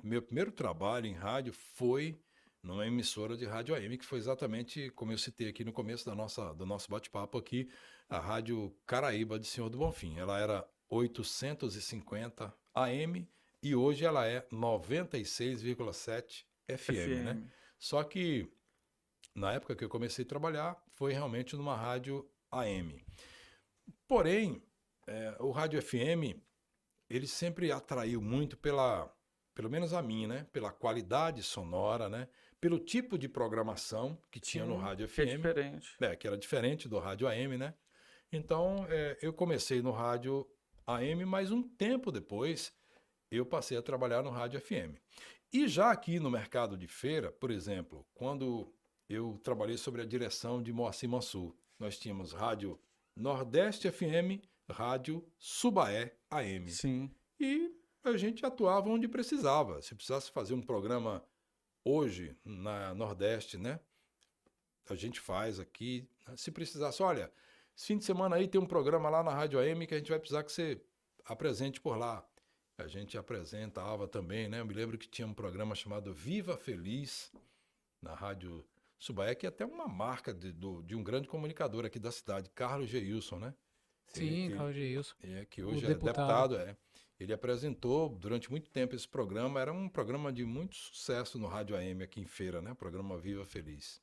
Meu primeiro trabalho em rádio foi numa emissora de rádio AM, que foi exatamente como eu citei aqui no começo do nosso bate-papo aqui, a Rádio Caraíba de Senhor do Bonfim. Ela era 850 AM e hoje ela é 96,7 FM, né? Só que na época que eu comecei a trabalhar foi realmente numa rádio AM. Porém, o rádio FM, ele sempre atraiu muito pelo menos a mim, né? Pela qualidade sonora, né? Pelo tipo de programação que tinha no rádio FM. Que é diferente. Que era diferente do rádio AM, né? Então, eu comecei no rádio AM, mas um tempo depois eu passei a trabalhar no rádio FM. E já aqui no mercado de feira, por exemplo, quando eu trabalhei sobre a direção de Moacir Mansur, nós tínhamos rádio Nordeste FM, rádio Subaé AM. Sim. E a gente atuava onde precisava. Se precisasse fazer um programa hoje na Nordeste, né? A gente faz aqui. Se precisasse, olha, esse fim de semana aí tem um programa lá na Rádio AM que a gente vai precisar que você apresente por lá. A gente apresentava também, né? Eu me lembro que tinha um programa chamado Viva Feliz na Rádio Subaé, que é até uma marca de um grande comunicador aqui da cidade, Carlos Geilson, né? Sim, Carlos Geilson. Que hoje é deputado, Ele apresentou durante muito tempo esse programa, era um programa de muito sucesso no Rádio AM aqui em Feira, né? O programa Viva Feliz.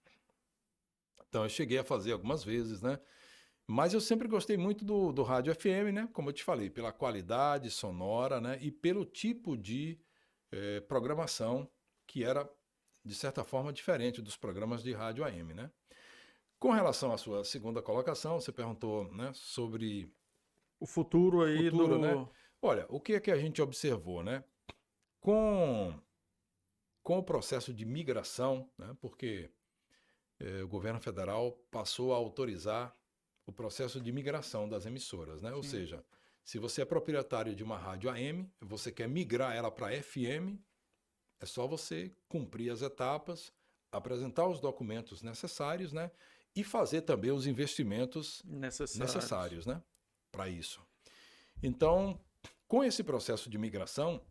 Então eu cheguei a fazer algumas vezes, né? Mas eu sempre gostei muito do Rádio FM, né? Como eu te falei, pela qualidade sonora, né? E pelo tipo de programação que era, de certa forma, diferente dos programas de Rádio AM, né? Com relação à sua segunda colocação, você perguntou, né, sobre o futuro aí né? Olha, o que é que a gente observou, né? Com o processo de migração, né? Porque o governo federal passou a autorizar o processo de migração das emissoras, né? Ou seja, se você é proprietário de uma rádio AM, você quer migrar ela para FM, é só você cumprir as etapas, apresentar os documentos necessários, né? E fazer também os investimentos necessários, né? Para isso. Então, com esse processo de migração,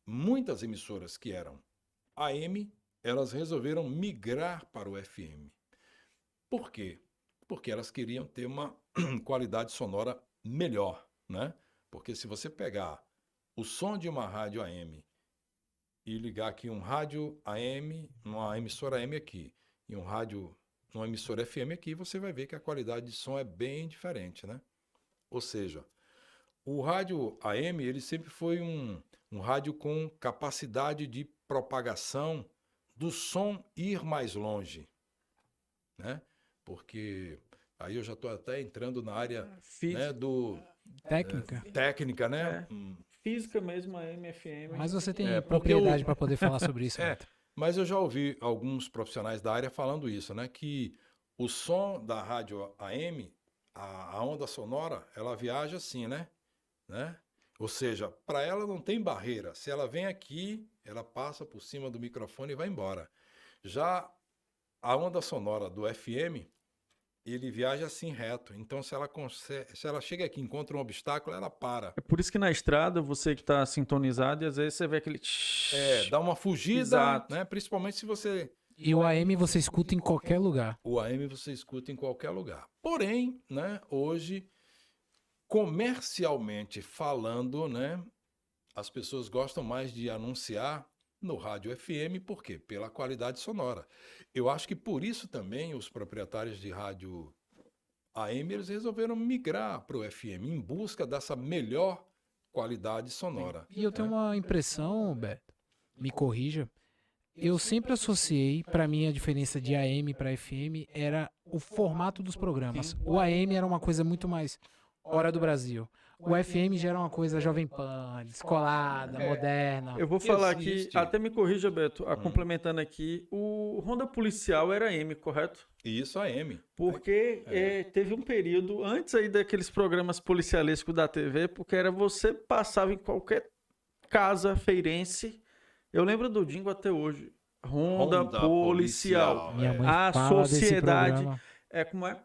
muitas emissoras que eram AM, elas resolveram migrar para o FM. Por quê? Porque elas queriam ter uma qualidade sonora melhor, né? Porque se você pegar o som de uma rádio AM e ligar aqui um rádio AM, uma emissora AM aqui, e uma emissora FM aqui, você vai ver que a qualidade de som é bem diferente, né? Ou seja, o rádio AM, ele sempre foi um rádio com capacidade de propagação do som ir mais longe, né? Porque aí eu já estou até entrando na área, né, técnica, né? Física mesmo, AM, FM. Mas você tem propriedade para poder falar sobre isso, Beto. Mas eu já ouvi alguns profissionais da área falando isso, né? Que o som da rádio AM, a onda sonora, ela viaja assim, né? Ou seja, para ela não tem barreira. Se ela vem aqui, ela passa por cima do microfone e vai embora. Já a onda sonora do FM, ele viaja assim reto. Então, se ela chega aqui e encontra um obstáculo, ela para. É por isso que na estrada, você que está sintonizado, e às vezes você vê aquele... dá uma fugida, exato, né? Principalmente se você... E o AM você escuta em qualquer lugar. O AM você escuta em qualquer lugar. Porém, né, hoje, comercialmente falando, né, as pessoas gostam mais de anunciar no rádio FM, por quê? Pela qualidade sonora. Eu acho que por isso também os proprietários de rádio AM, eles resolveram migrar para o FM em busca dessa melhor qualidade sonora. E eu tenho uma impressão, Beto, me corrija, eu sempre associei, para mim a diferença de AM para FM era o formato dos programas. O AM era uma coisa muito mais Hora do Brasil. O FM já era uma coisa Jovem Pan, descolada, moderna. Eu vou falar aqui, até me corrija, Beto, complementando aqui, o Ronda Policial era AM, correto? Isso, AM. Porque teve um período, antes aí daqueles programas policialescos da TV, porque era você passava em qualquer casa feirense, Eu lembro do jingle até hoje. Ronda Policial. Minha mãe A fala desse sociedade. programa. Como é?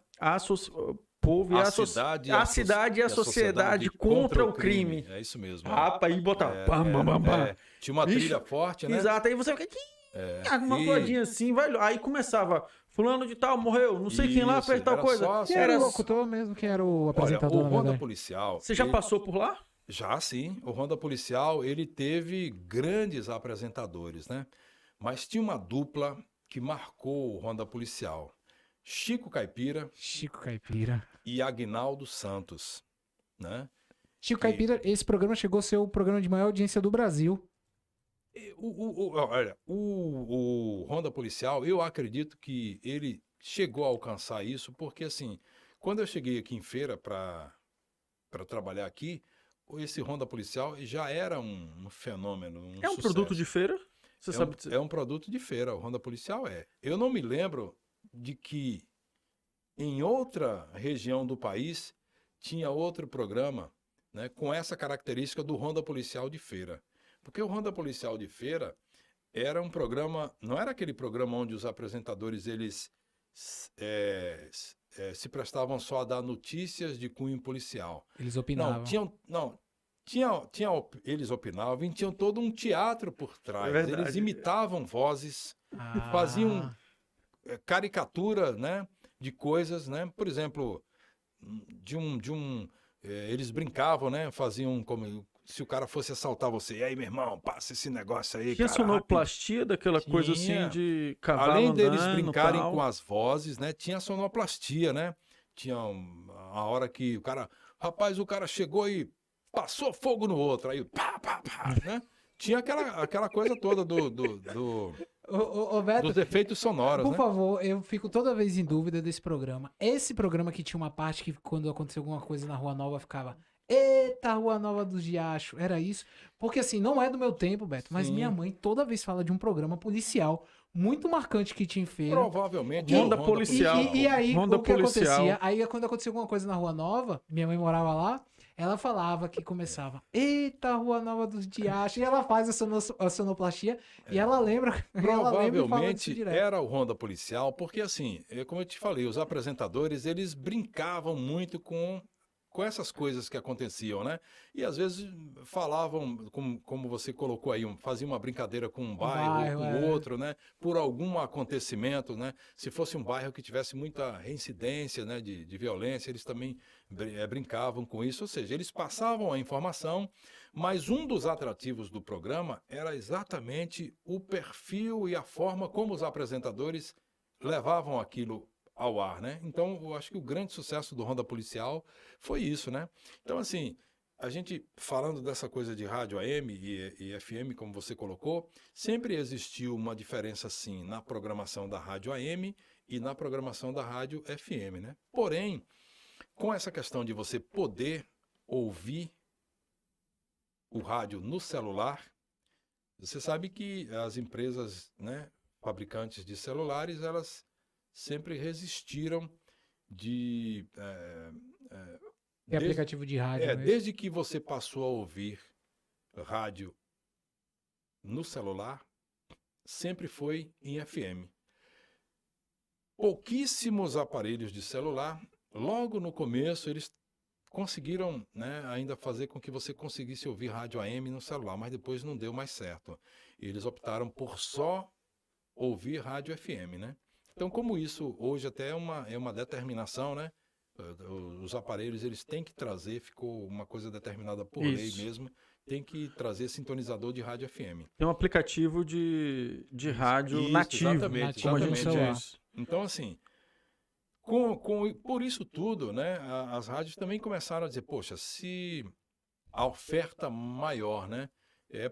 Povo e A cidade cidade e a sociedade contra o crime. É isso mesmo. Rapaz, aí botava. Pam, pam, pam, pam. Tinha uma Vixe, trilha forte, né? Exato, aí você fica. Uma floradinha assim, vai. Aí começava. Fulano de tal morreu, não sei quem lá Isso, fez tal era coisa. só- Quem era o locutor mesmo? Quem era o Olha, apresentador, o na Ronda verdade? Policial... Você já ele- passou por lá? Já sim, o Ronda Policial, ele teve grandes apresentadores, né? Mas tinha uma dupla que marcou o Ronda Policial. Chico Caipira Chico Caipira. e Aguinaldo Santos, né? Chico Que- Caipira, esse programa chegou a ser o programa de maior audiência do Brasil. Olha, o Ronda Policial, eu acredito que ele chegou a alcançar isso, porque assim, quando eu cheguei aqui em Feira para trabalhar aqui, esse Ronda Policial já era um fenômeno, um É um sucesso. produto de feira? Você sabe dizer? É um produto de feira, o Ronda Policial é. Eu não me lembro de que em outra região do país tinha outro programa, né, com essa característica do Ronda Policial de feira. Porque o Ronda Policial de feira era um programa, não era aquele programa onde os apresentadores eles se prestavam só a dar notícias de cunho policial. Eles opinavam. Eles opinavam e tinham todo um teatro por trás. É verdade. Eles imitavam vozes, Ah. faziam caricatura, né, de coisas, né? Por exemplo, eles brincavam, né? Faziam como se o cara fosse assaltar você. E aí, meu irmão, passa esse negócio aí, Tinha cara. sonoplastia daquela coisa Tinha. assim de cavalo Além deles andando, brincarem tal. com as vozes, né? Tinha sonoplastia, né? Tinha a hora que o cara chegou e passou fogo no outro, aí pá, pá, pá, né? Tinha aquela coisa toda Ô, Beto, dos efeitos sonoros, por né? favor, eu fico toda vez em dúvida desse programa. Esse programa que tinha uma parte que quando aconteceu alguma coisa na Rua Nova ficava Eita, Rua Nova dos Diachos, era isso? Porque assim, não é do meu tempo, Beto, mas Sim. minha mãe toda vez fala de um programa policial muito marcante que tinha em feira. Provavelmente Ronda o policial. E aí, Ronda o que policial. acontecia? Aí, quando acontecia alguma coisa na Rua Nova, minha mãe morava lá, ela falava que começava, Eita, Rua Nova dos Diachos, e ela faz a sonoplastia, e ela lembra, e ela lembra e fala disso Provavelmente direto. era o Ronda Policial, porque assim, como eu te falei, os apresentadores, eles brincavam muito com essas coisas que aconteciam, né? E às vezes falavam, como você colocou aí, faziam uma brincadeira com um bairro, com outro, né? Por algum acontecimento, né? Se fosse um bairro que tivesse muita reincidência, né? De violência, eles também brincavam com isso. Ou seja, eles passavam a informação, mas um dos atrativos do programa era exatamente o perfil e a forma como os apresentadores levavam aquilo ao ar, né? Então, eu acho que o grande sucesso do Ronda Policial foi isso, né? Então, assim, a gente falando dessa coisa de rádio AM e FM, como você colocou, sempre existiu uma diferença, sim, na programação da rádio AM e na programação da rádio FM, né? Porém, com essa questão de você poder ouvir o rádio no celular, você sabe que as empresas, né, fabricantes de celulares, elas sempre resistiram de... Tem aplicativo de rádio mesmo. desde que você passou a ouvir rádio no celular, sempre foi em FM. Pouquíssimos aparelhos de celular, logo no começo, eles conseguiram, né, ainda fazer com que você conseguisse ouvir rádio AM no celular, mas depois não deu mais certo. Eles optaram por só ouvir rádio FM, né? Então, como isso hoje até é uma determinação, né? Os aparelhos, eles têm que trazer, ficou uma coisa determinada por lei mesmo, tem que trazer sintonizador de rádio FM. Tem um aplicativo de rádio Isso, nativo, exatamente, como a gente exatamente. diz. Então, assim, por isso tudo, né? As rádios também começaram a dizer, poxa, se a oferta maior, né?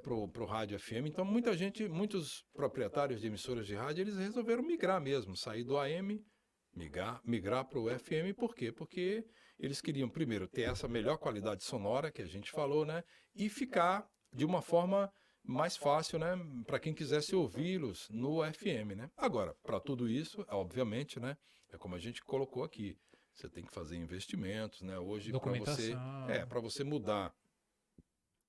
Pro rádio FM. Então, muitos proprietários de emissoras de rádio, eles resolveram migrar mesmo, sair do AM, migrar para o FM. Por quê? Porque eles queriam, primeiro, ter essa melhor qualidade sonora que a gente falou, né? E ficar de uma forma mais fácil, né? Para quem quisesse ouvi-los no FM, né? Agora, para tudo isso, obviamente, né? É como a gente colocou aqui, você tem que fazer investimentos, né? Hoje, para você mudar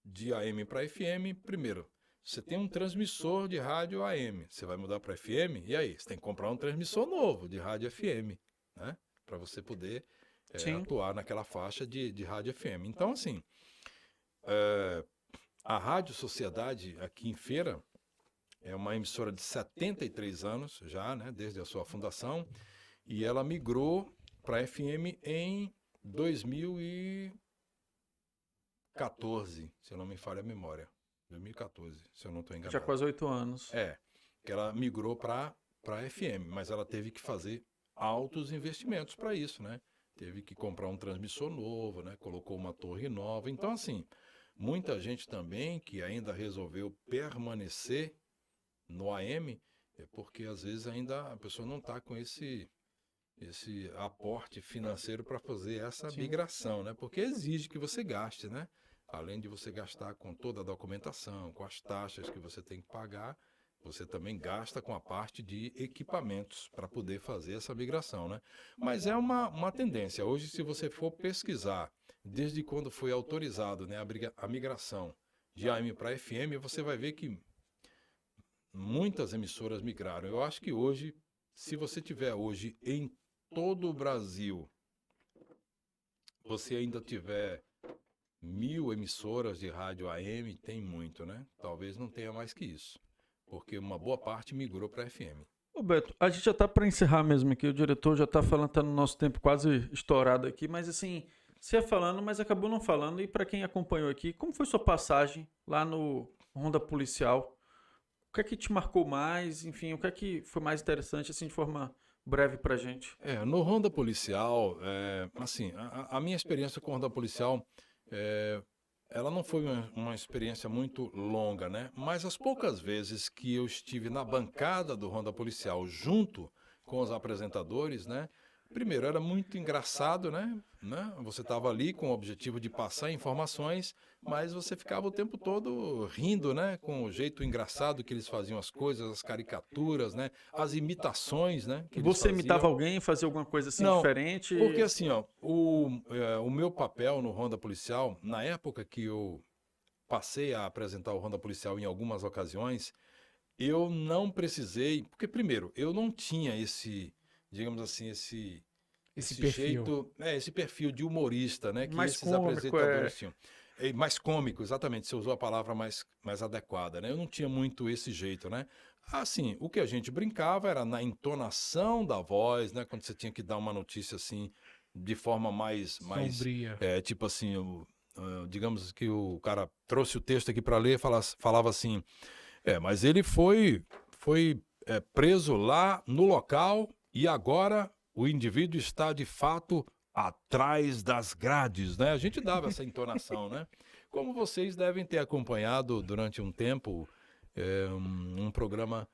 de AM para FM, primeiro, você tem um transmissor de rádio AM, você vai mudar para FM, e aí? Você tem que comprar um transmissor novo de rádio FM, né? Para você poder atuar naquela faixa de rádio FM. Então, assim, a Rádio Sociedade aqui em Feira é uma emissora de 73 anos já, né? Desde a sua fundação, e ela migrou para FM em 2014, se eu não me falha a memória. 2014, se eu não estou enganado. Já quase 8 anos. Que ela migrou para FM, mas ela teve que fazer altos investimentos para isso, né? Teve que comprar um transmissor novo, né? Colocou uma torre nova. Então, assim, muita gente também que ainda resolveu permanecer no AM, porque às vezes ainda a pessoa não está com esse aporte financeiro para fazer essa migração, né? Porque exige que você gaste, né? Além de você gastar com toda a documentação, com as taxas que você tem que pagar, você também gasta com a parte de equipamentos para poder fazer essa migração, né? Mas é uma tendência. Hoje, se você for pesquisar, desde quando foi autorizado, né, a migração de AM para FM, você vai ver que muitas emissoras migraram. Eu acho que hoje, se você tiver hoje em todo o Brasil, você ainda tiver 1000 emissoras de rádio AM, tem muito, né? Talvez não tenha mais que isso, porque uma boa parte migrou para FM. Ô Beto, a gente já tá para encerrar mesmo aqui, o diretor já tá falando, tá no nosso tempo quase estourado aqui, mas assim, você ia falando, mas acabou não falando, e para quem acompanhou aqui, como foi sua passagem lá no Ronda Policial? O que é que te marcou mais? Enfim, o que é que foi mais interessante, assim, de forma breve pra gente? No Ronda Policial, assim, a minha experiência com o Ronda Policial, ela não foi uma experiência muito longa, né? Mas as poucas vezes que eu estive na bancada do Ronda Policial junto com os apresentadores, né? Primeiro, era muito engraçado, né? Você estava ali com o objetivo de passar informações, mas você ficava o tempo todo rindo, né? Com o jeito engraçado que eles faziam as coisas, as caricaturas, né? As imitações, né? Que eles Você imitava faziam. alguém, fazia alguma coisa assim Não, diferente? Porque assim, ó, o meu papel no Ronda Policial, na época que eu passei a apresentar o Ronda Policial em algumas ocasiões, eu não precisei, porque primeiro, eu não tinha digamos assim, esse Esse perfil. jeito, esse perfil de humorista, né, que Mais esses cômico, apresentadores tinham. Mais cômico, exatamente, você usou a palavra mais adequada, né? Eu não tinha muito esse jeito, né? Assim, o que a gente brincava era na entonação da voz, né? Quando você tinha que dar uma notícia assim, de forma mais Sombria. tipo assim, digamos que o cara trouxe o texto aqui para ler, falava assim, mas ele foi preso lá no local e agora o indivíduo está de fato atrás das grades, né? A gente dava essa entonação, né? Como vocês devem ter acompanhado durante um tempo um programa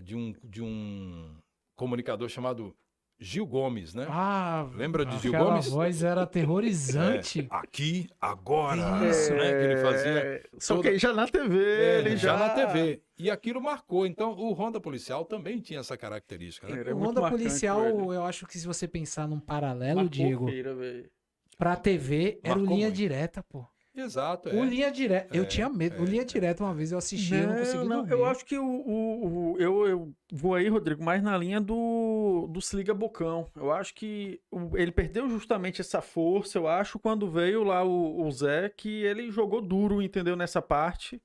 de um comunicador chamado Gil Gomes, né? Lembra de Gil Gomes? Aquela voz era aterrorizante. Aqui, agora, Isso. né? Que ele fazia. Só que aí já na TV, ele já na TV. E aquilo marcou. Então, o Ronda Policial também tinha essa característica, né? Era O muito Ronda marcante, Policial, velho. eu acho que se você pensar num paralelo, Marcou Diego, feira, velho. pra TV, era o Marcou Linha muito. Direta, pô. Exato, O Linha Direta, eu tinha medo. O Linha Direta, uma vez eu assisti, eu não consegui dormir. Eu acho que eu vou aí, Rodrigo, mais na linha do Se Liga Bocão. Eu acho que ele perdeu justamente essa força, eu acho, quando veio lá o Zé, que ele jogou duro, entendeu, nessa parte.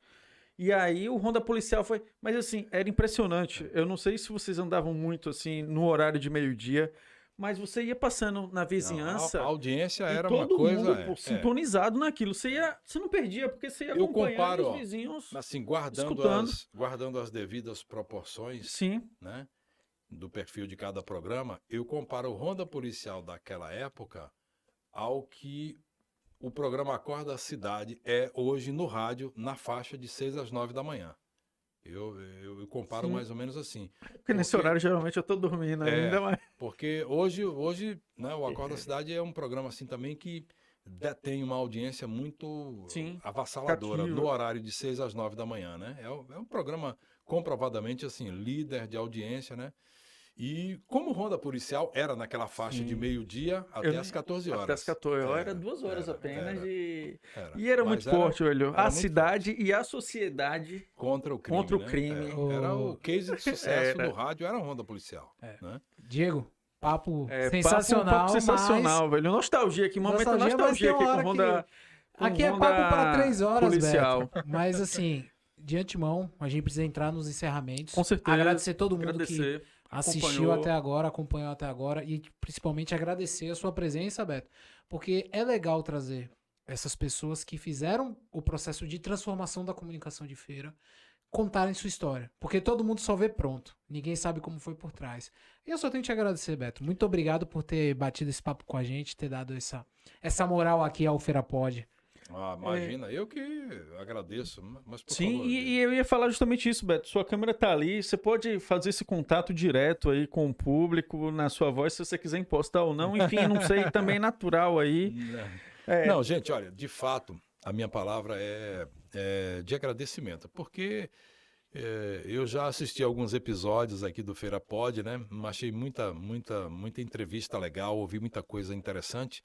E aí o Ronda Policial foi... Mas assim, era impressionante. Eu não sei se vocês andavam muito assim no horário de meio-dia, mas você ia passando na vizinhança... A audiência e era uma todo coisa... mundo, pô, sintonizado naquilo. Você não perdia, porque você ia Eu acompanhando comparo, os vizinhos. Assim, escutando. guardando as devidas proporções, Sim. né, do perfil de cada programa, eu comparo o Ronda Policial daquela época ao que o programa Acorda a Cidade é hoje no rádio, na faixa de 6 às 9 da manhã. Eu comparo Sim. mais ou menos assim. Porque nesse horário, geralmente, eu tô dormindo ainda, mas... Porque hoje, né, o Acorda a Cidade é um programa assim também que detém uma audiência muito avassaladora cativa. no horário de 6 às 9 da manhã, né? É um programa comprovadamente assim, líder de audiência, né? E como ronda policial era naquela faixa de meio-dia até as 14 horas. Até as 14 horas, era 2 horas apenas. E era muito forte, velho. A cidade forte. E a sociedade contra o crime. Contra o crime. Era o case de sucesso do rádio, era a ronda policial. Né? Diego, papo sensacional. Papo sensacional, velho. Nostalgia aqui, momento nostalgia aqui com ronda. Aqui é papo para 3 horas, policial. Beto. Mas assim, de antemão, a gente precisa entrar nos encerramentos. Com certeza. Agradecer todo mundo que assistiu até agora, acompanhou até agora e principalmente agradecer a sua presença, Beto, porque é legal trazer essas pessoas que fizeram o processo de transformação da comunicação de feira contarem sua história, porque todo mundo só vê pronto, ninguém sabe como foi por trás. E eu só tenho que te agradecer, Beto, muito obrigado por ter batido esse papo com a gente, ter dado essa moral aqui ao Feira Pod. Imagina, eu que agradeço, mas por Sim, favor, e eu ia falar justamente isso, Beto. Sua câmera tá ali, você pode fazer esse contato direto aí com o público, na sua voz, se você quiser impostar ou não. Enfim, não sei, também é natural aí. Não, gente, olha, de fato, a minha palavra é de agradecimento, porque eu já assisti alguns episódios aqui do Feira Pod, né? Achei muita entrevista legal, ouvi muita coisa interessante.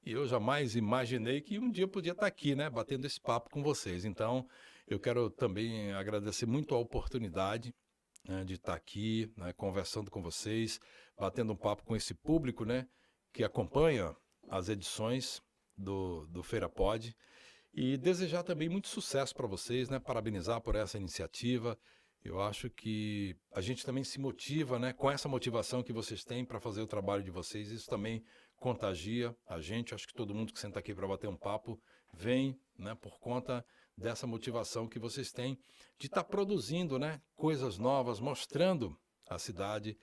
E eu jamais imaginei que um dia eu podia estar aqui, né, batendo esse papo com vocês. Então, eu quero também agradecer muito a oportunidade, né, de estar aqui, né, conversando com vocês, batendo um papo com esse público, né, que acompanha as edições do Feira Pod. E desejar também muito sucesso para vocês, né, parabenizar por essa iniciativa. Eu acho que a gente também se motiva, né, com essa motivação que vocês têm para fazer o trabalho de vocês. Isso também contagia a gente. Acho que todo mundo que senta aqui para bater um papo vem, né, por conta dessa motivação que vocês têm de estar produzindo, né, coisas novas, mostrando a cidade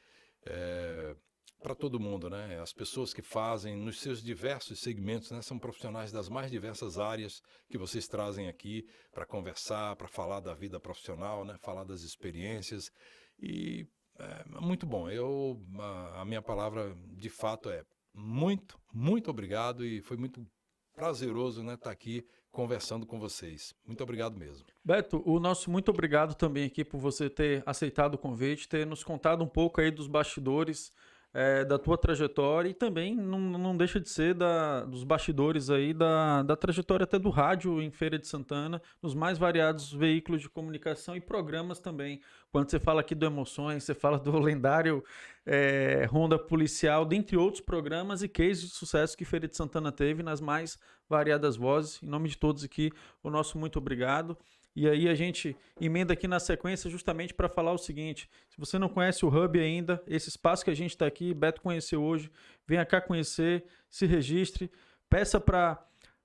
para todo mundo, né? As pessoas que fazem nos seus diversos segmentos, né, são profissionais das mais diversas áreas que vocês trazem aqui para conversar, para falar da vida profissional, né, falar das experiências. E muito bom. A minha palavra de fato é muito obrigado, e foi muito prazeroso, né, estar aqui conversando com vocês. Muito obrigado mesmo. Beto, o nosso muito obrigado também aqui por você ter aceitado o convite, ter nos contado um pouco aí dos bastidores da tua trajetória, e também não deixa de ser dos bastidores aí da trajetória até do rádio em Feira de Santana, nos mais variados veículos de comunicação e programas também. Quando você fala aqui do Emoções, você fala do lendário Ronda Policial, dentre outros programas e cases de sucesso que Feira de Santana teve nas mais variadas vozes. Em nome de todos aqui, o nosso muito obrigado. E aí a gente emenda aqui na sequência justamente para falar o seguinte: se você não conhece o Hub ainda, esse espaço que a gente está aqui, Beto conheceu hoje, venha cá conhecer, se registre, peça para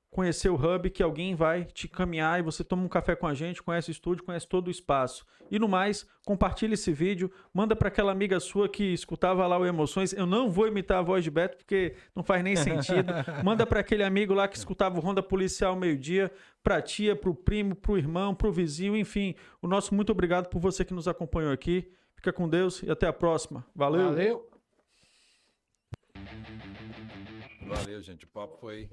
conhecer o Hub, que alguém vai te encaminhar e você toma um café com a gente, conhece o estúdio, conhece todo o espaço. E no mais, compartilha esse vídeo, manda para aquela amiga sua que escutava lá o Emoções. Eu não vou imitar a voz de Beto porque não faz nem sentido. Manda para aquele amigo lá que escutava o Ronda Policial meio-dia, para a tia, para o primo, para o irmão, para o vizinho, enfim. O nosso muito obrigado por você que nos acompanhou aqui. Fica com Deus e até a próxima. Valeu! Valeu, gente. O papo foi